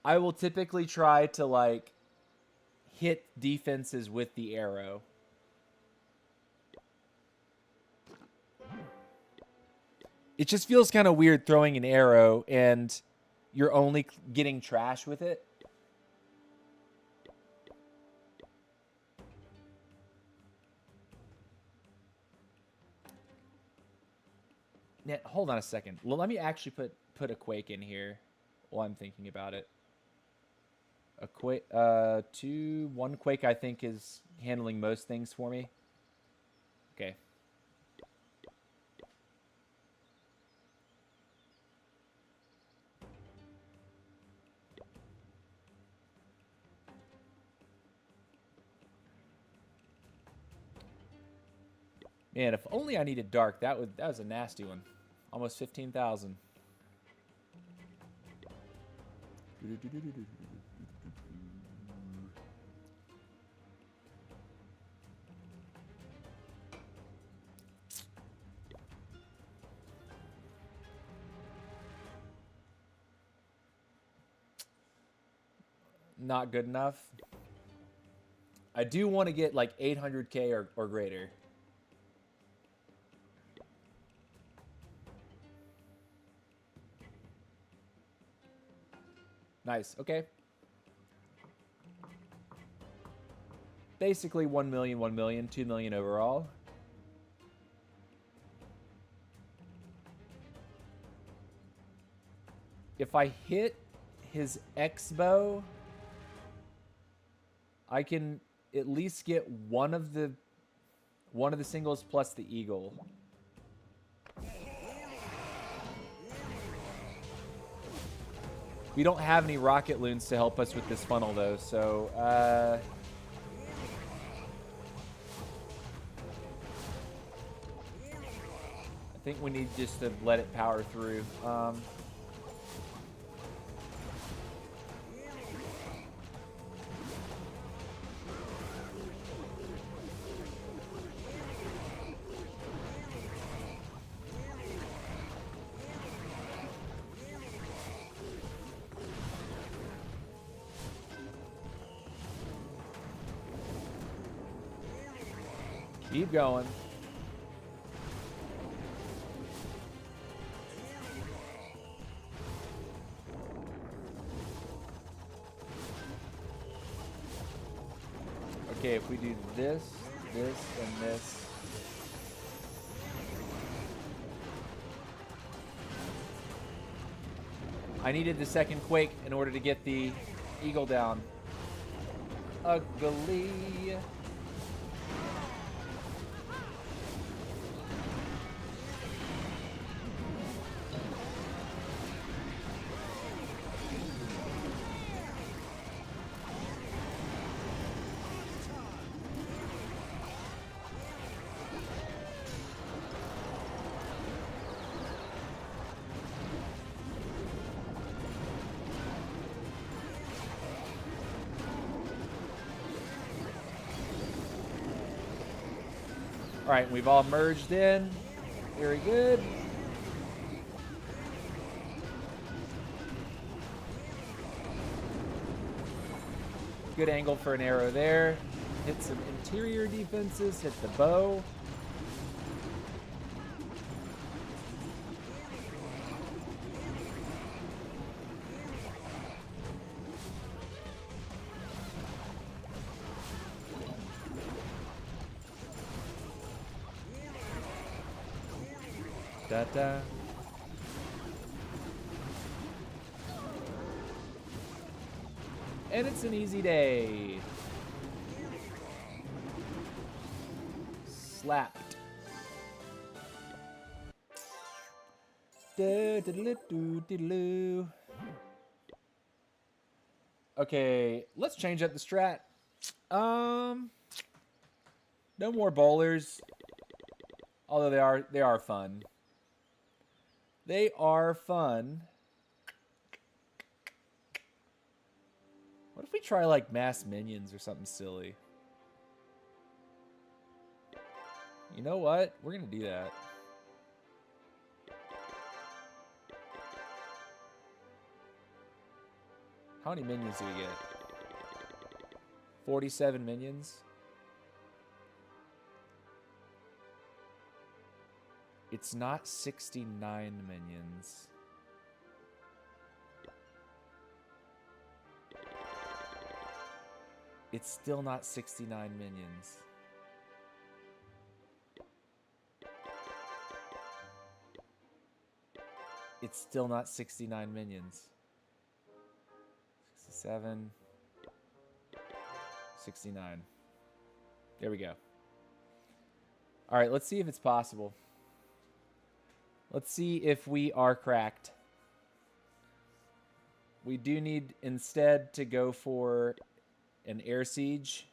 I will typically try to, like, hit defenses with the arrow. It just feels kind of weird throwing an arrow and You're only getting trash with it? Now, hold on a second. Well, let me actually put a Quake in here while I'm thinking about it. A Quake, one Quake I think is handling most things for me. Okay. Man, if only I needed dark. That was a nasty one. Almost 15,000. Not good enough. I do want to get like 800k or greater. Nice. Okay. Basically 1 million, 1 million, 2 million overall. If I hit his X-bow, I can at least get one of the singles plus the eagle. We don't have any rocket loons to help us with this funnel though, so I think we need just to let it power through. Keep going. Okay, if we do this, this, and this. I needed the second Quake in order to get the eagle down. Ugly. All right, we've all merged in. Very good. Good angle for an arrow there. Hit some interior defenses, hit the bow. Da-da. And it's an easy day. Slapped. Okay, let's change up the strat. No more bowlers. Although they are fun. They are fun. What if we try like mass minions or something silly? You know what? We're gonna do that. How many minions do we get? 47 minions. It's not 69 minions. It's still not 69 minions. It's still not 69 minions. 67. 69. There we go. All right, let's see if it's possible. Let's see if we are cracked. We do need instead to go for an air siege.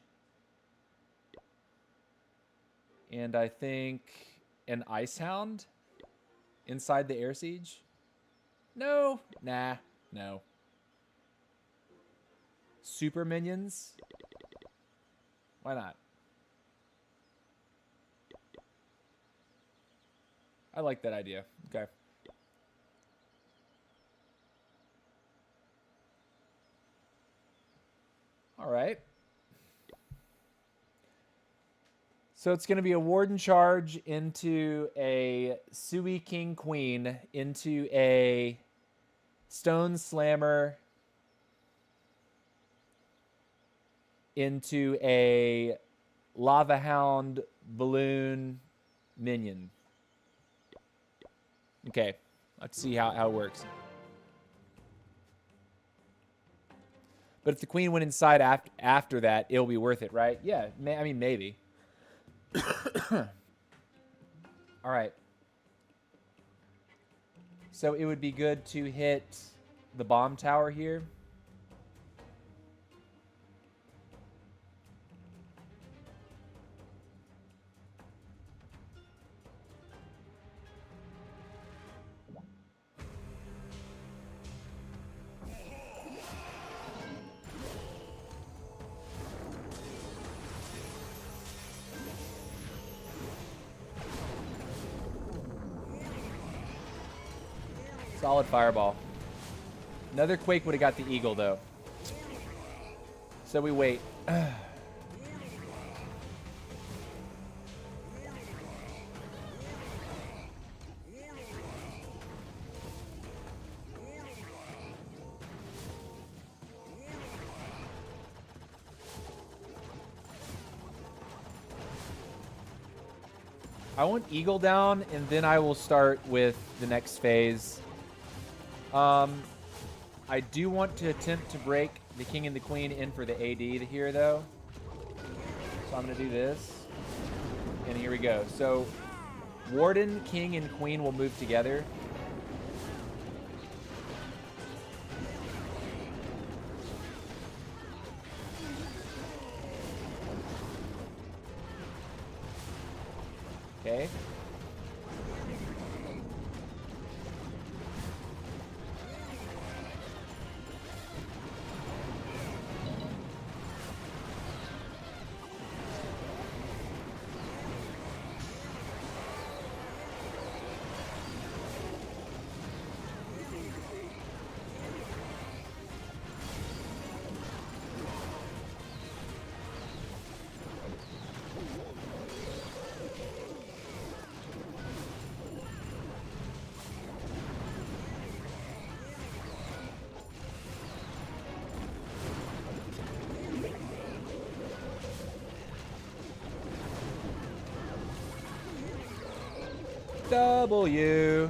And I think an ice hound inside the air siege. No, nah, no. Super minions. Why not? I like that idea. Okay. All right. So it's going to be a Warden charge into a Sui King Queen into a Stone Slammer into a Lava Hound Balloon minion. Okay, let's see how it works. But if the queen went inside after that, it'll be worth it, right? Yeah, I mean, maybe. All right. So it would be good to hit the bomb tower here. Solid fireball. Another Quake would have got the eagle, though. So we wait. I want eagle down, and then I will start with the next phase. I do want to attempt to break the king and the queen in for the AD here, though. So I'm going to do this. And here we go. So Warden, king, and queen will move together. Okay. W.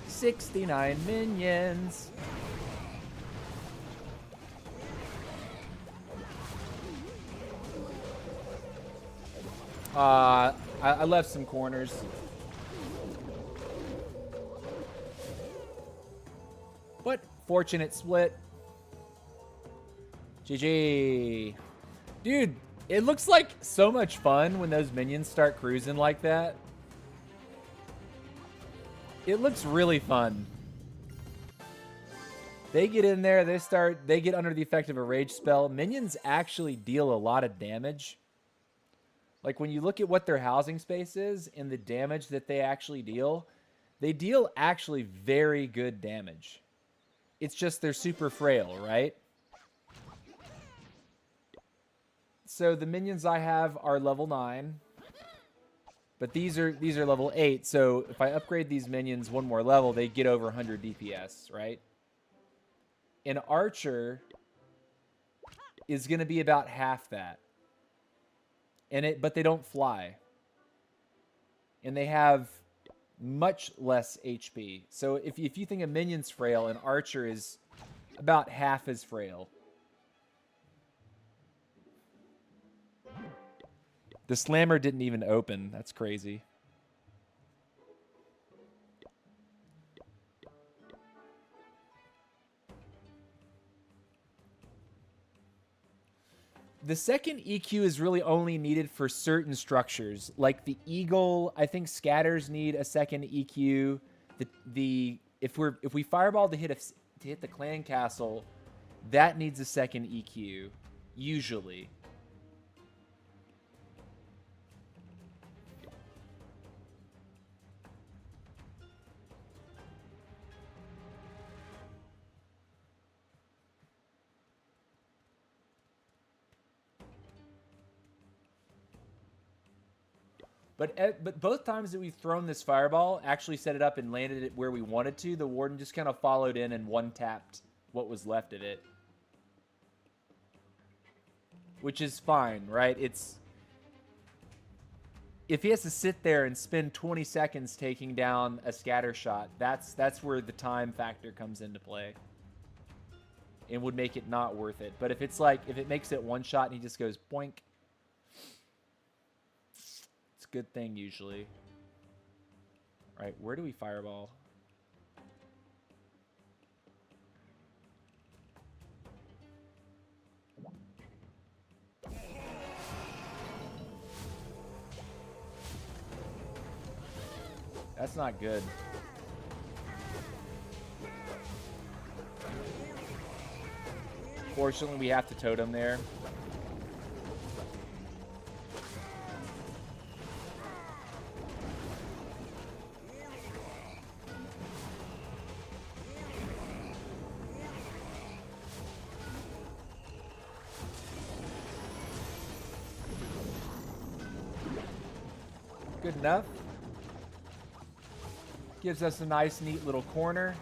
69 minions. I left some corners. But fortunate split. GG. Dude, it looks like so much fun when those minions start cruising like that. It looks really fun. They get in there, they get under the effect of a rage spell. Minions actually deal a lot of damage. Like when you look at what their housing space is and the damage that they actually deal, they deal actually very good damage. It's just they're super frail, right? So the minions I have are level 9. But these are level 8, so if I upgrade these minions one more level, they get over 100 DPS, right? An archer is going to be about half that. But they don't fly. And they have much less HP. So if you think a minion's frail, an archer is about half as frail. The slammer didn't even open. That's crazy. The second EQ is really only needed for certain structures, like the eagle. I think scatters need a second EQ. If we fireball to hit the clan castle, that needs a second EQ, usually. But both times that we've thrown this fireball, actually set it up and landed it where we wanted to, the warden just kind of followed in and one-tapped what was left of it. Which is fine, right? If he has to sit there and spend 20 seconds taking down a scatter shot, that's where the time factor comes into play. And would make it not worth it. But if it makes it one shot and he just goes boink, good thing usually. All right, where do we fireball? That's not good. Fortunately, we have to totem there. Good enough. Gives us a nice, neat little corner.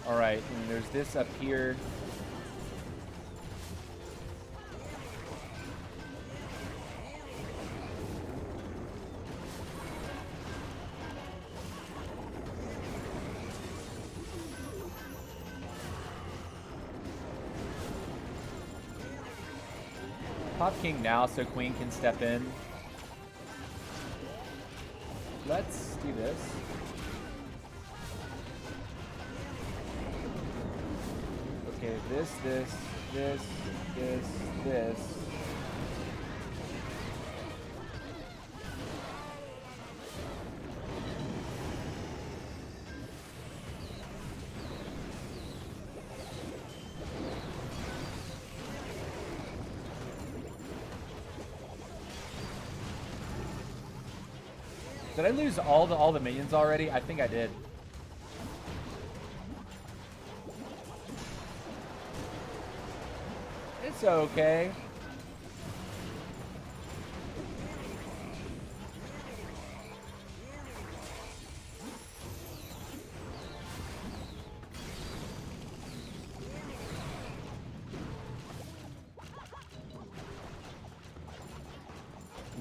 All right, and there's this up here. Pop king now so queen can step in. Let's do this. Okay, this. Did I lose all the minions already? I think I did. It's okay.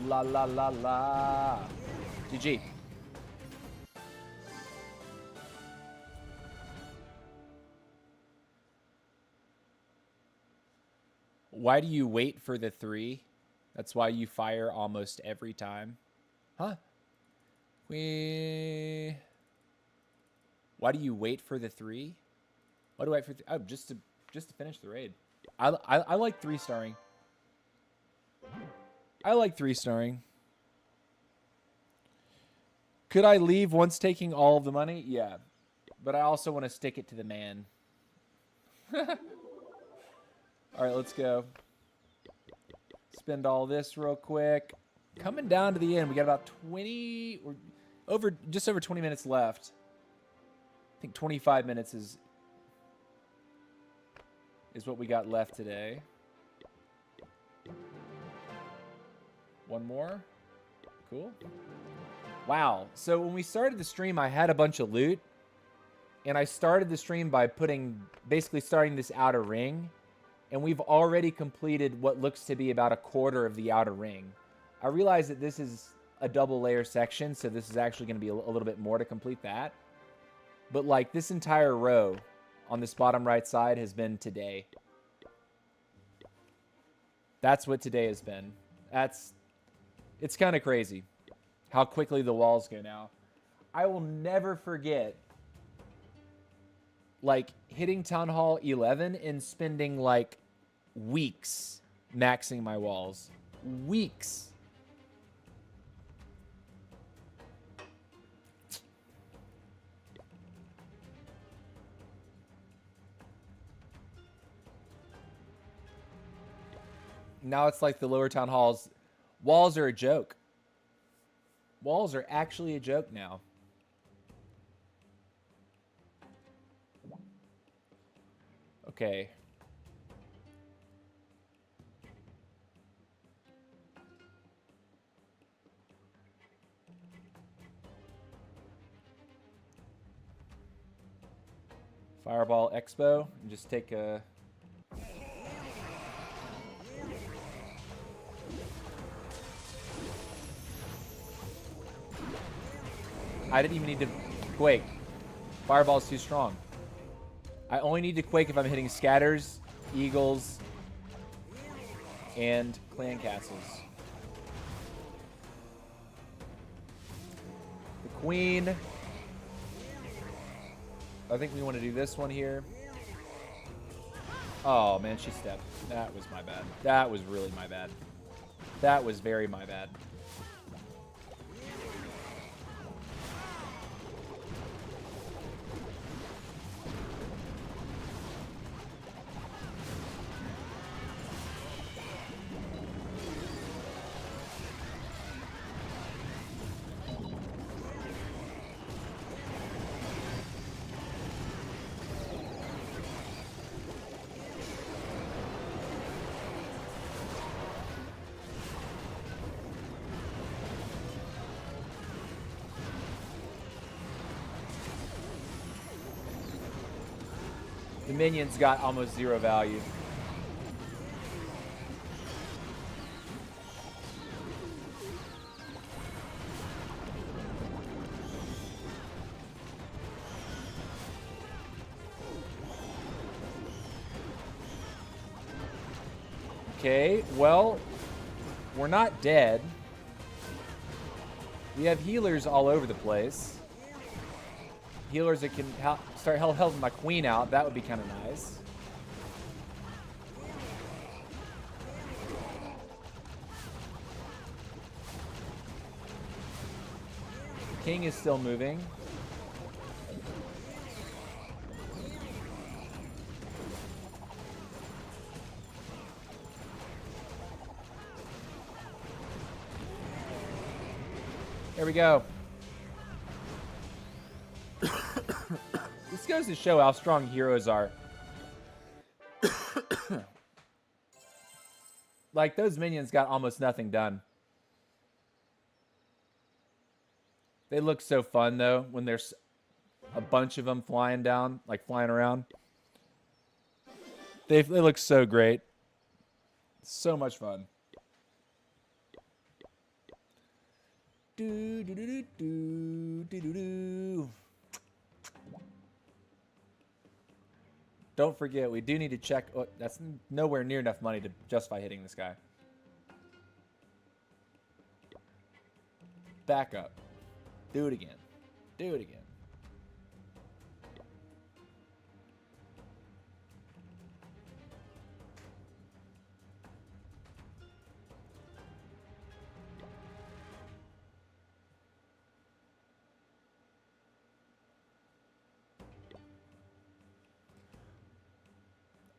La la la la. GG. Why do you wait for the 3? That's why you fire almost every time. Huh? Why do you wait for the 3? Why do I wait for oh, just to finish the raid. I like 3-starring. I like 3-starring. Could I leave once taking all of the money? Yeah. But I also want to stick it to the man. All right, let's go. Spend all this real quick. Coming down to the end. We got about 20 or just over 20 minutes left. I think 25 minutes is what we got left today. One more. Cool. Wow. So when we started the stream, I had a bunch of loot. And I started the stream by basically starting this outer ring. And we've already completed what looks to be about a quarter of the outer ring. I realize that this is a double layer section, so this is actually going to be a little bit more to complete that. But like this entire row on this bottom right side has been today. That's what today has been. It's kind of crazy how quickly the walls go now. I will never forget like hitting Town Hall 11 and spending like weeks maxing my walls. Weeks. Now it's like the lower Town Halls. Walls are a joke. Walls are actually a joke now. Okay. Fireball Expo. And just take a... I didn't even need to quake. Fireball's too strong. I only need to quake if I'm hitting scatters, eagles, and clan castles. The queen. I think we want to do this one here. Oh, man, she stepped. That was my bad. That was really my bad. That was very my bad. The minions got almost zero value. Okay, well, we're not dead. We have healers all over the place. Healers that can start helping my queen out. That would be kind of nice. King is still moving. There we go. This goes to show how strong heroes are. Like, those minions got almost nothing done. They look so fun, though, when there's a bunch of them flying down, like flying around. They look so great. So much fun. Do do do do do do do do. Don't forget, we do need to check. Oh, that's nowhere near enough money to justify hitting this guy. Back up. Do it again. Do it again.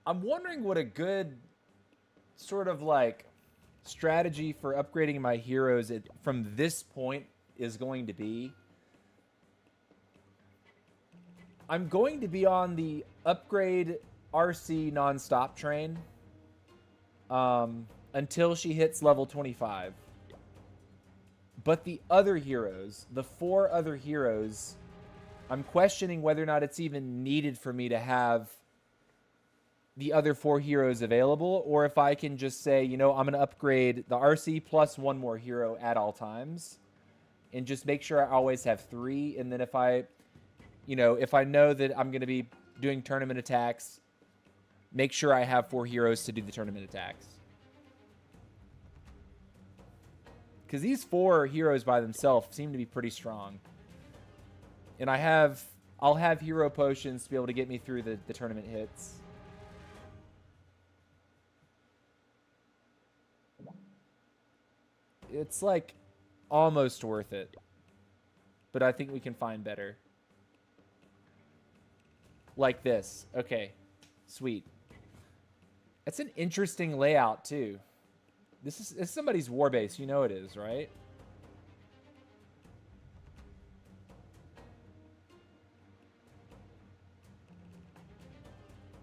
I'm wondering what a good sort of like strategy for upgrading my heroes from this point is going to be. I'm going to be on the upgrade RC nonstop train until she hits level 25. But the other heroes, the 4 other heroes, I'm questioning whether or not it's even needed for me to have the other 4 heroes available, or if I can just say, you know, I'm going to upgrade the RC plus 1 more hero at all times and just make sure I always have 3. And then if I know that I'm going to be doing tournament attacks, make sure I have 4 heroes to do the tournament attacks. Because these 4 heroes by themselves seem to be pretty strong. And I'll have hero potions to be able to get me through the tournament hits. It's like almost worth it. But I think we can find better. Like this. Okay. Sweet. It's an interesting layout too. This is somebody's war base. You know it is, right?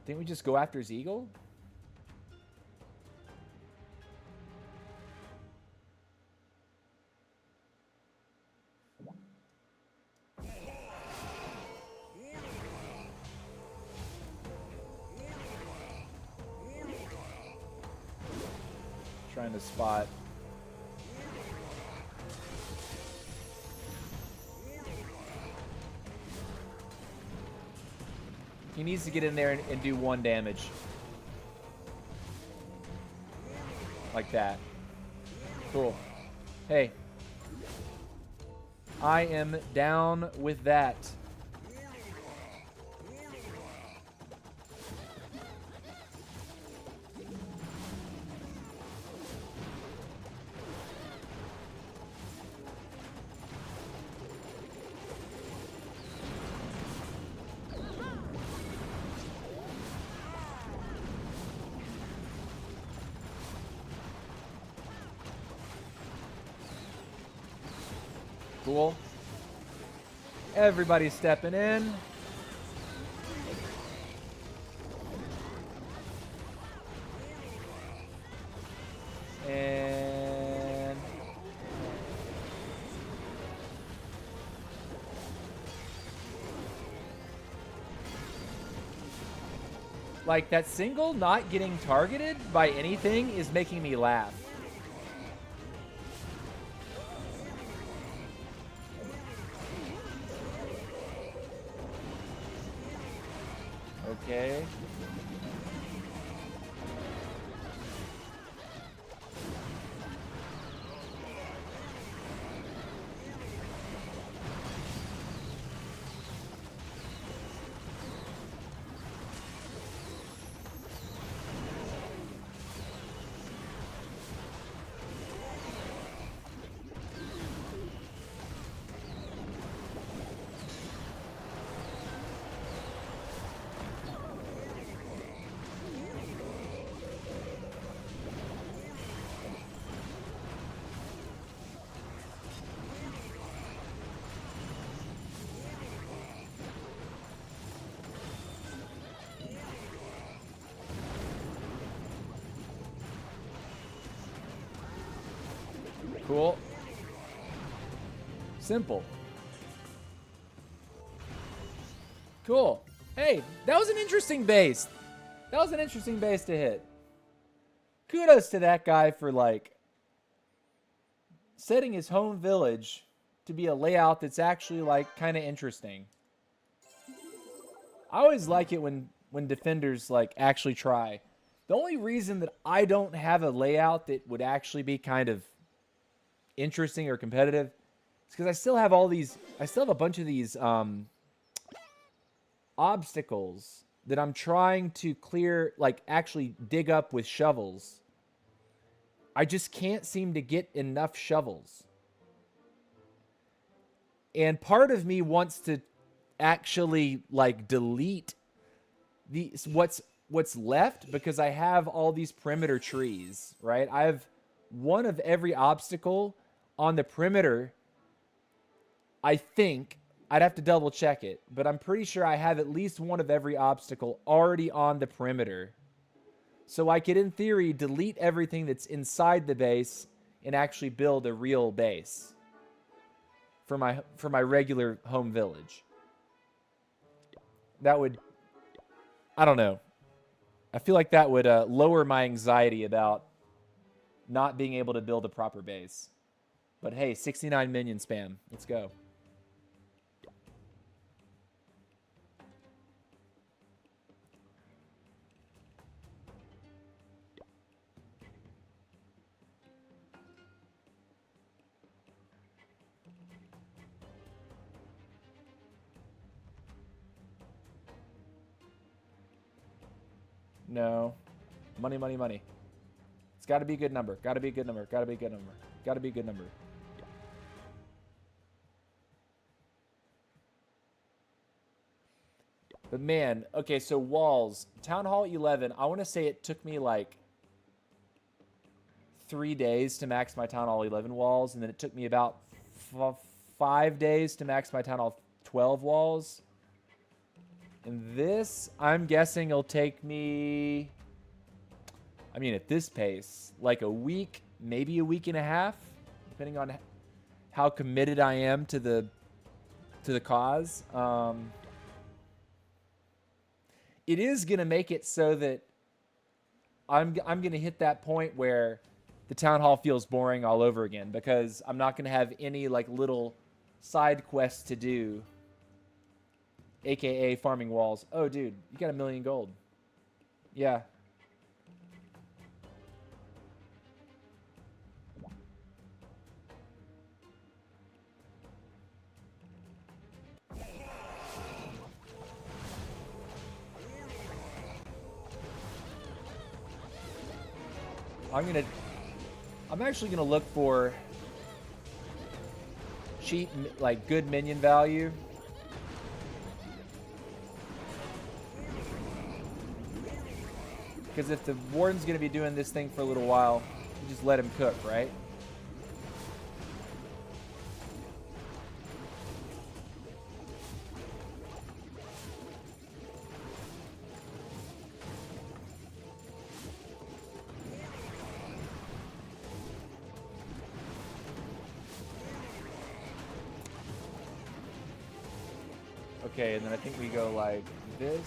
Didn't we just go after his eagle? Trying to spot. He needs to get in there and do 1 damage. Like that. Cool. Hey. I am down with that. Cool. Everybody's stepping in. And like that single not getting targeted by anything is making me laugh. Okay. Cool. Simple. Cool. Hey, that was an interesting base. That was an interesting base to hit. Kudos to that guy for, like, setting his home village to be a layout that's actually, like, kind of interesting. I always like it when defenders, like, actually try. The only reason that I don't have a layout that would actually be kind of interesting or competitive is because I still have a bunch of these obstacles that I'm trying to clear, like actually dig up with shovels. I just can't seem to get enough shovels. And part of me wants to actually like delete what's left because I have all these perimeter trees, right? I have one of every obstacle on the perimeter, I think, I'd have to double check it, but I'm pretty sure I have at least one of every obstacle already on the perimeter. So I could, in theory, delete everything that's inside the base and actually build a real base for my regular home village. That would, I don't know. I feel like that would lower my anxiety about not being able to build a proper base. But hey, 69 minion spam. Let's go. No. Money, money, money. It's got to be a good number. Got to be a good number. Got to be a good number. Got to be a good number. But man, okay, so walls. Town Hall 11, I want to say it took me like 3 days to max my Town Hall 11 walls, and then it took me about 5 days to max my Town Hall 12 walls. And this, I'm guessing, will take me, I mean, at this pace, like a week, maybe a week and a half, depending on how committed I am to the cause. It is going to make it so that I'm going to hit that point where the town hall feels boring all over again, because I'm not going to have any like little side quests to do, aka farming walls. Oh, dude, you got 1 million gold. Yeah. I'm actually gonna look for cheap, like good minion value. Because if the warden's gonna be doing this thing for a little while, you just let him cook, right? Okay, and then I think we go like this.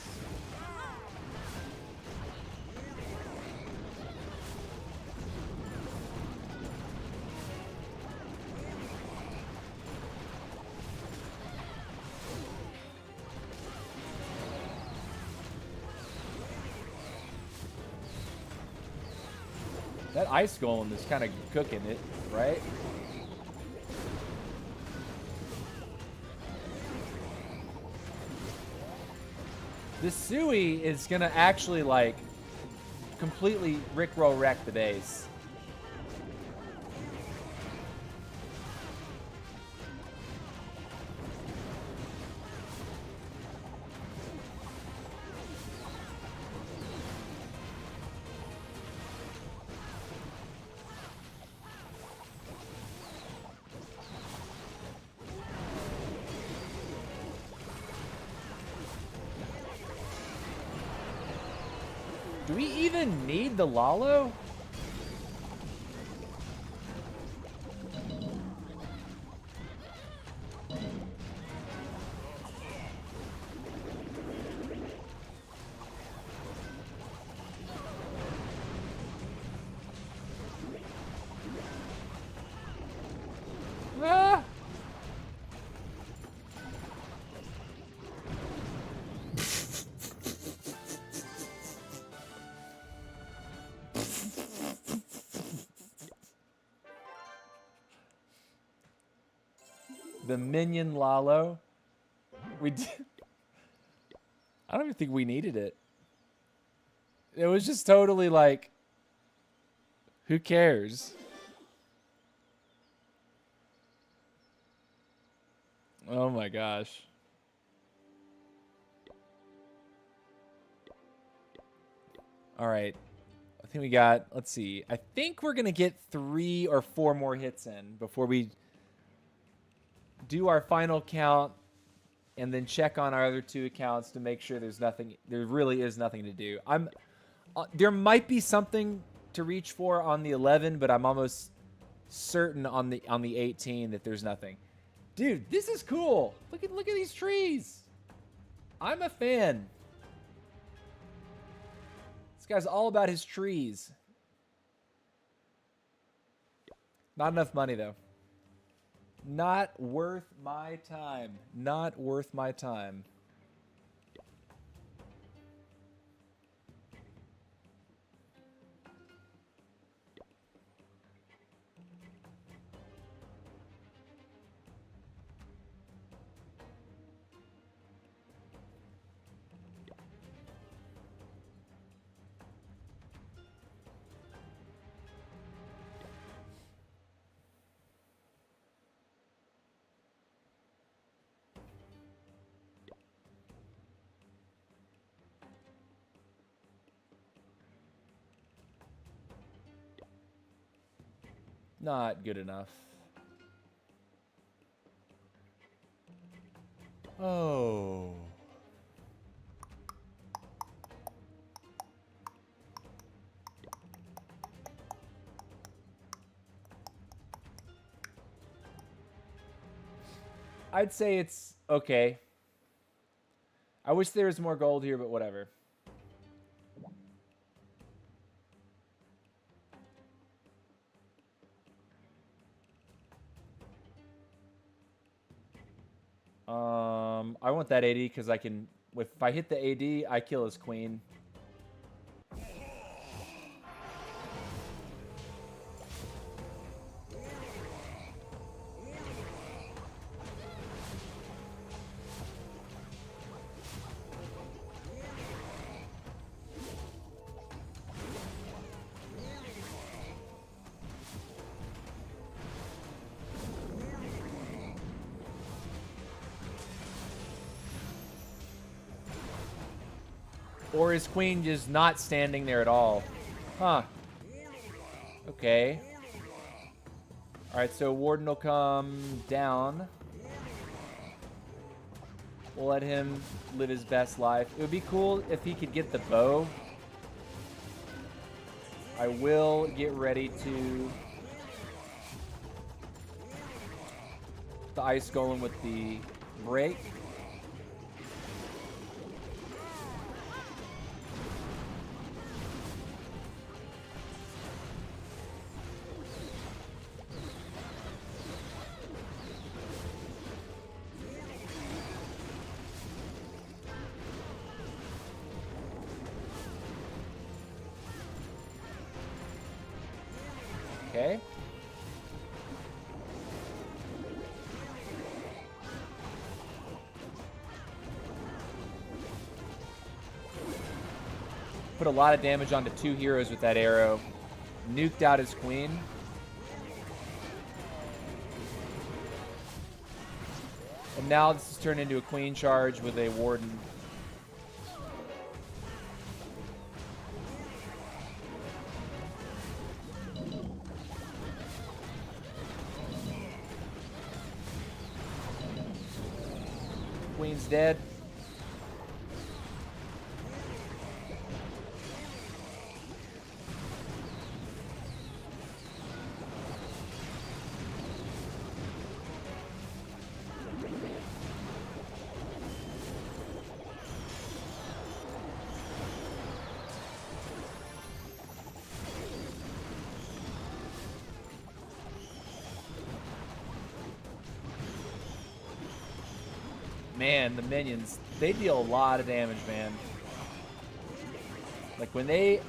That ice golem is kind of cooking it, right? This Sui is gonna actually like completely Rickroll wreck the base. Do we even need the Lalo? Ah! The minion Lalo. We did. I don't even think we needed it. It was just totally like, who cares? Oh my gosh. All right. I think we got, let's see. I think we're going to get 3 or 4 more hits in before we do our final count and then check on our other 2 accounts to make sure there's nothing. There really is nothing to do. There might be something to reach for on the 11, but I'm almost certain on the 18 that there's nothing. Dude, this is cool. Look at these trees. I'm a fan. This guy's all about his trees. Not enough money though. Not worth my time. Not worth my time. Not good enough. Oh. I'd say it's okay. I wish there was more gold here, but whatever. I want that AD because I can. If I hit the AD, I kill his queen. Or is queen just not standing there at all? Huh. Okay. Alright, so Warden will come down. We'll let him live his best life. It would be cool if he could get the bow. I will get ready to... the Ice Golem with the break. Okay. Put a lot of damage onto 2 heroes with that arrow. Nuked out his queen. And now this is turned into a queen charge with a warden. Queen's dead. Man, the minions, they deal a lot of damage, man. Like when they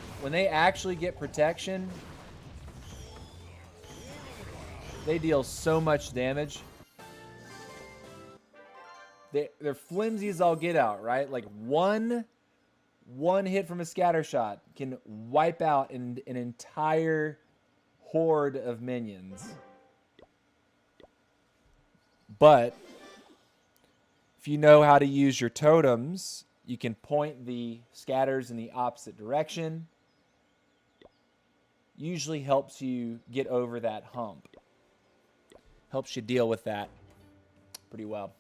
actually get protection, they deal so much damage. They're flimsy as all get out, right? Like one hit from a scatter shot can wipe out an entire horde of minions. But if you know how to use your totems, you can point the scatters in the opposite direction. Usually helps you get over that hump. Helps you deal with that pretty well.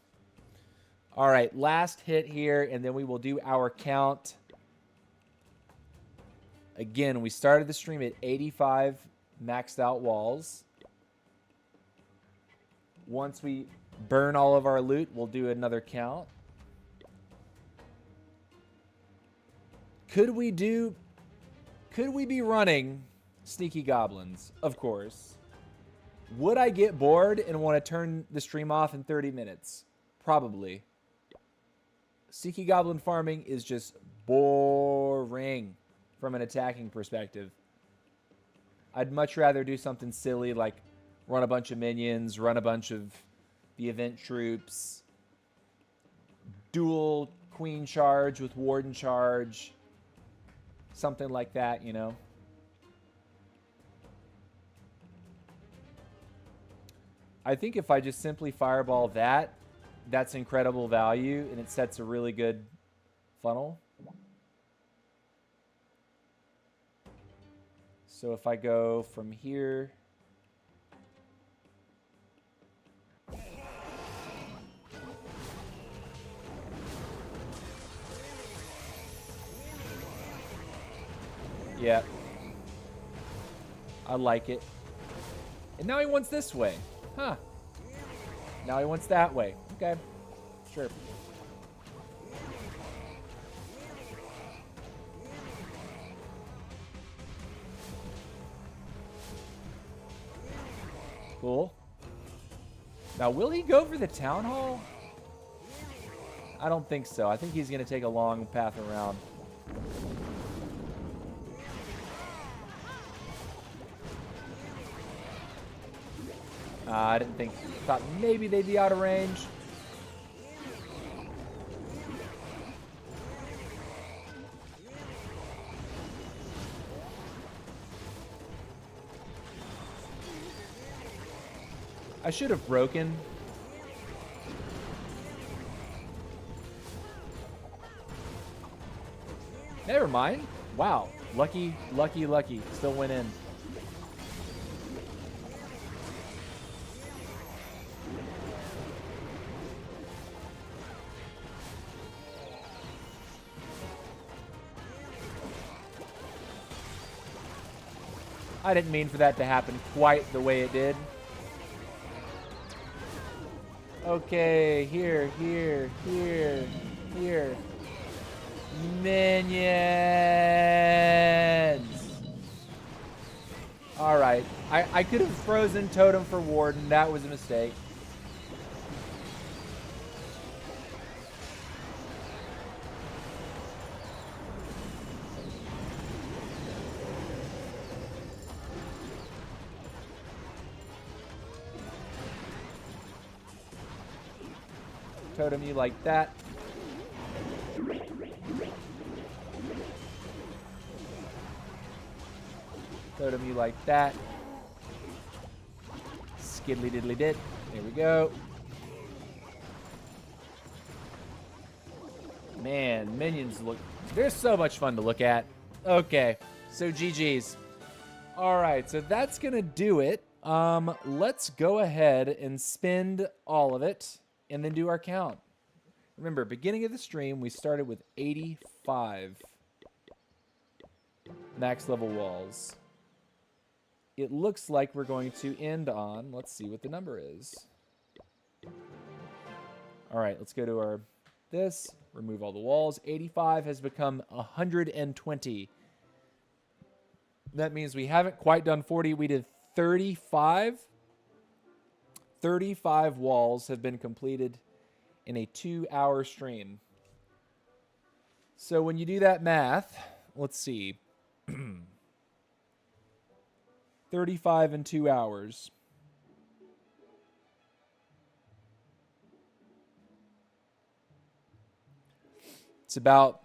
All right, last hit here, and then we will do our count. Again, we started the stream at 85 maxed out walls. Once we burn all of our loot, we'll do another count. Could we be running Sneaky Goblins? Of course. Would I get bored and want to turn the stream off in 30 minutes? Probably. Sneaky Goblin farming is just boring from an attacking perspective. I'd much rather do something silly like run a bunch of minions, run a bunch of the event troops, dual queen charge with warden charge, something like that, you know. I think if I just simply fireball that, that's incredible value, and it sets a really good funnel. So if I go from here... Yeah. I like it. And now he wants this way. Huh. Now he wants that way. Okay. Sure. Cool. Now, will he go for the town hall? I don't think so. I think he's going to take a long path around. I didn't think... Thought maybe they'd be out of range. I should have broken. Never mind. Wow. Lucky, lucky, lucky. Still went in. I didn't mean for that to happen quite the way it did. Okay, here. Minions! Alright. I could have frozen Totem for Warden. That was a mistake. Totem you like that. Totem you like that. Skiddly diddly did. There we go. Man, minions look... They're so much fun to look at. Okay, so GG's. Alright, so that's gonna do it. Let's go ahead and spend all of it and then do our count. Remember, beginning of the stream, we started with 85 max level walls. It looks like we're going to end on, let's see what the number is. All right, let's go to our this, remove all the walls. 85 has become 120. That means we haven't quite done 40. We did 35. 35 walls have been completed in a 2-hour stream. So when you do that math, let's see. 35 in 2 hours. It's about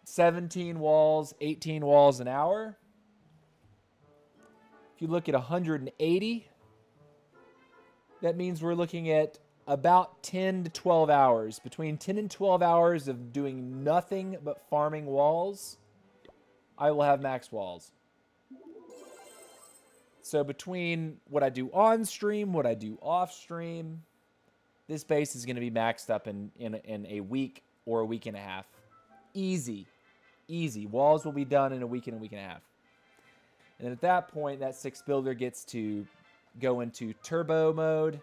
17 walls, 18 walls an hour. If you look at 180, that means we're looking at about 10 to 12 hours. Between 10 and 12 hours of doing nothing but farming walls, I will have max walls. So between what I do on stream, what I do off stream, This base is going to be maxed up in a week or a week and a half. Easy. Easy. Walls will be done in a week and a half. And then at that point, that 6 builder gets to go into turbo mode.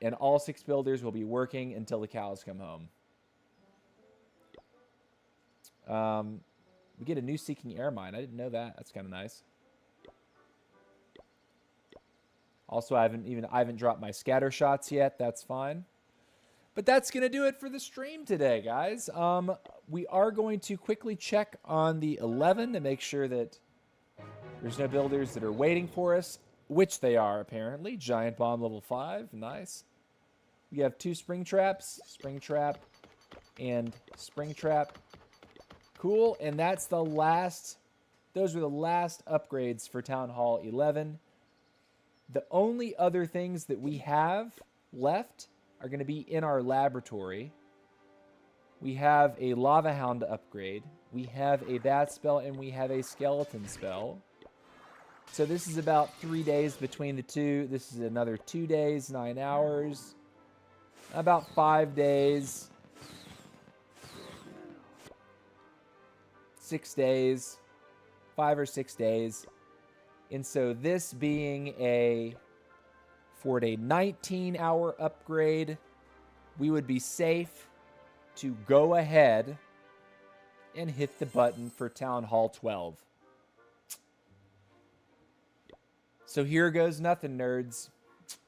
And all 6 builders will be working until the cows come home. We get a new Seeking Air Mine. I didn't know that. That's kind of nice. Also, I haven't dropped my scatter shots yet. That's fine. But that's going to do it for the stream today, guys. We are going to quickly check on the 11 to make sure that there's no builders that are waiting for us, which they are, apparently. Giant Bomb level 5. Nice. We have 2 Spring Traps. Spring Trap and Spring Trap. Cool. And that's the last. Those were the last upgrades for Town Hall 11. The only other things that we have left are going to be in our laboratory. We have a Lava Hound upgrade. We have a Bat spell, and we have a Skeleton spell. So this is about 3 days between the two. This is another 2 days, 9 hours. About 5 days. 6 days. 5 or 6 days. And so this being for a 19-hour upgrade, we would be safe to go ahead and hit the button for Town Hall 12. So here goes nothing, nerds.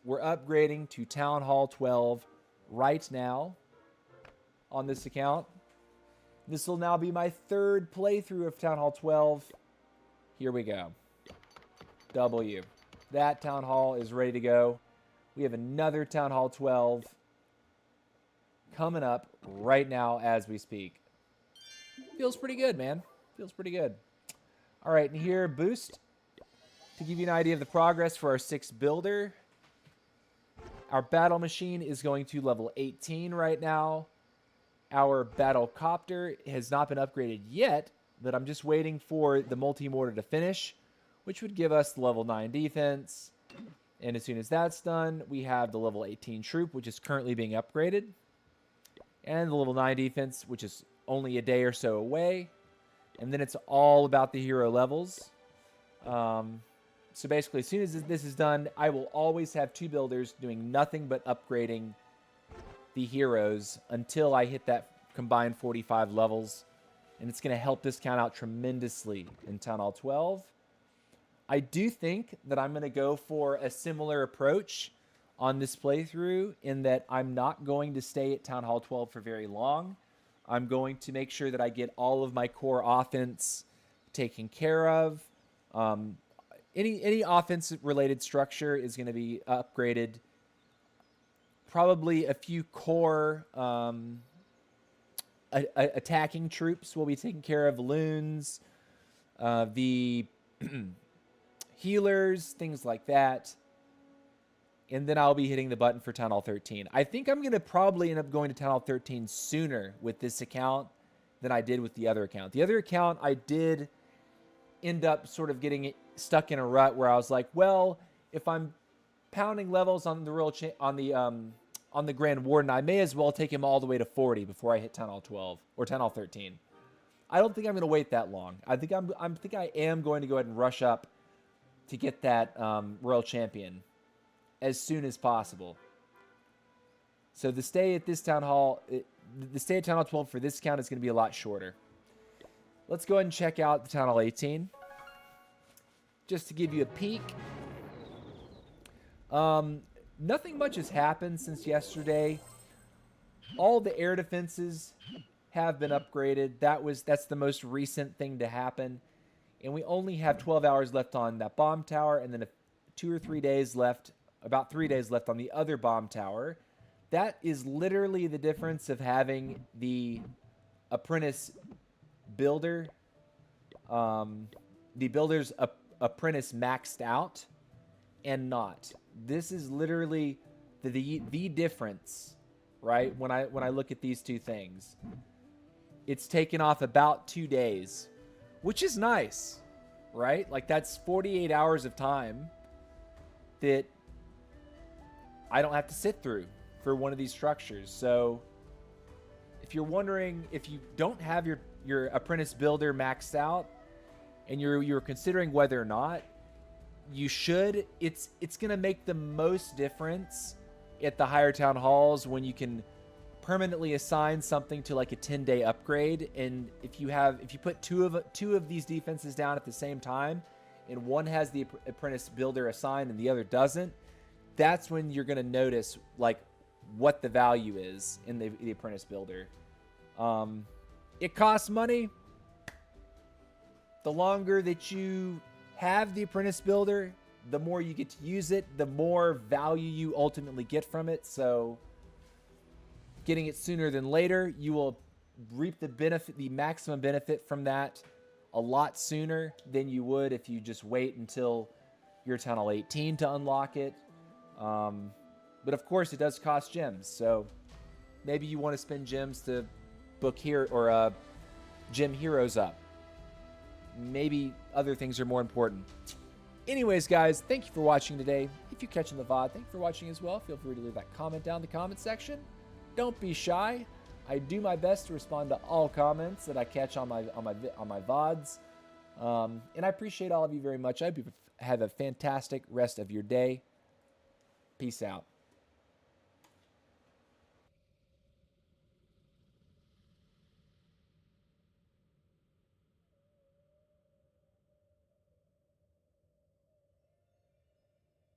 We're upgrading to Town Hall 12 right now on this account. This will now be my 3rd playthrough of Town Hall 12. Here we go. W. That Town Hall is ready to go. We have another Town Hall 12 coming up right now as we speak. Feels pretty good, man. Feels pretty good. All right, and here, boost. To give you an idea of the progress for our 6th builder, our battle machine is going to level 18 right now. Our battle copter has not been upgraded yet, but I'm just waiting for the multi-mortar to finish, which would give us the level 9 defense. And as soon as that's done, we have the level 18 troop, which is currently being upgraded. And the level 9 defense, which is only a day or so away. And then it's all about the hero levels. So basically, as soon as this is done, I will always have 2 builders doing nothing but upgrading the heroes until I hit that combined 45 levels. And it's going to help this count out tremendously in Town Hall 12. I do think that I'm going to go for a similar approach on this playthrough in that I'm not going to stay at Town Hall 12 for very long. I'm going to make sure that I get all of my core offense taken care of. Any offense-related structure is going to be upgraded. Probably a few core attacking troops will be taken care of. Loons, the healers, things like that. And then I'll be hitting the button for Town Hall 13. I think I'm going to probably end up going to Town Hall 13 sooner with this account than I did with the other account. The other account, I did end up sort of getting stuck in a rut where I was like, well, if I'm pounding levels on the on the Grand Warden, I may as well take him all the way to 40 before I hit Town Hall 12 or Town Hall 13. I don't think I'm going to wait that long. I think I am going to go ahead and rush up to get that Royal Champion as soon as possible. So the stay at this Town Hall, the stay at Town Hall 12 for this count is going to be a lot shorter. Let's go ahead and check out the Town Hall 18. Just to give you a peek. Nothing much has happened since yesterday. All the air defenses have been upgraded. That's the most recent thing to happen. And we only have 12 hours left on that bomb tower, and then 2 or 3 days left, about 3 days left on the other bomb tower. That is literally the difference of having the apprentice builder, the builder's apprentice maxed out and not. This is literally the difference, right? When I look at these two things, it's taken off about 2 days, which is nice, right? Like that's 48 hours of time that I don't have to sit through. for one of these structures. So if you're wondering, if you don't have your apprentice builder maxed out and you're considering whether or not you should, it's going to make the most difference at the higher town halls when you can permanently assign something to like a 10-day upgrade. And if you put two of these defenses down at the same time and one has the apprentice builder assigned and the other doesn't, that's when you're going to notice like what the value is in the apprentice builder. It costs money. The longer that you have the apprentice builder, the more you get to use it, the more value you ultimately get from it. So getting it sooner than later, you will reap the maximum benefit from that a lot sooner than you would if you just wait until you're Town Hall 18 to unlock it. But of course, it does cost gems. So maybe you want to spend gems to book here or gem heroes up. Maybe other things are more important. Anyways, guys, thank you for watching today. If you're catching the VOD, thank you for watching as well. Feel free to leave that comment down in the comment section. Don't be shy. I do my best to respond to all comments that I catch on my VODs. And I appreciate all of you very much. I hope you have a fantastic rest of your day. Peace out.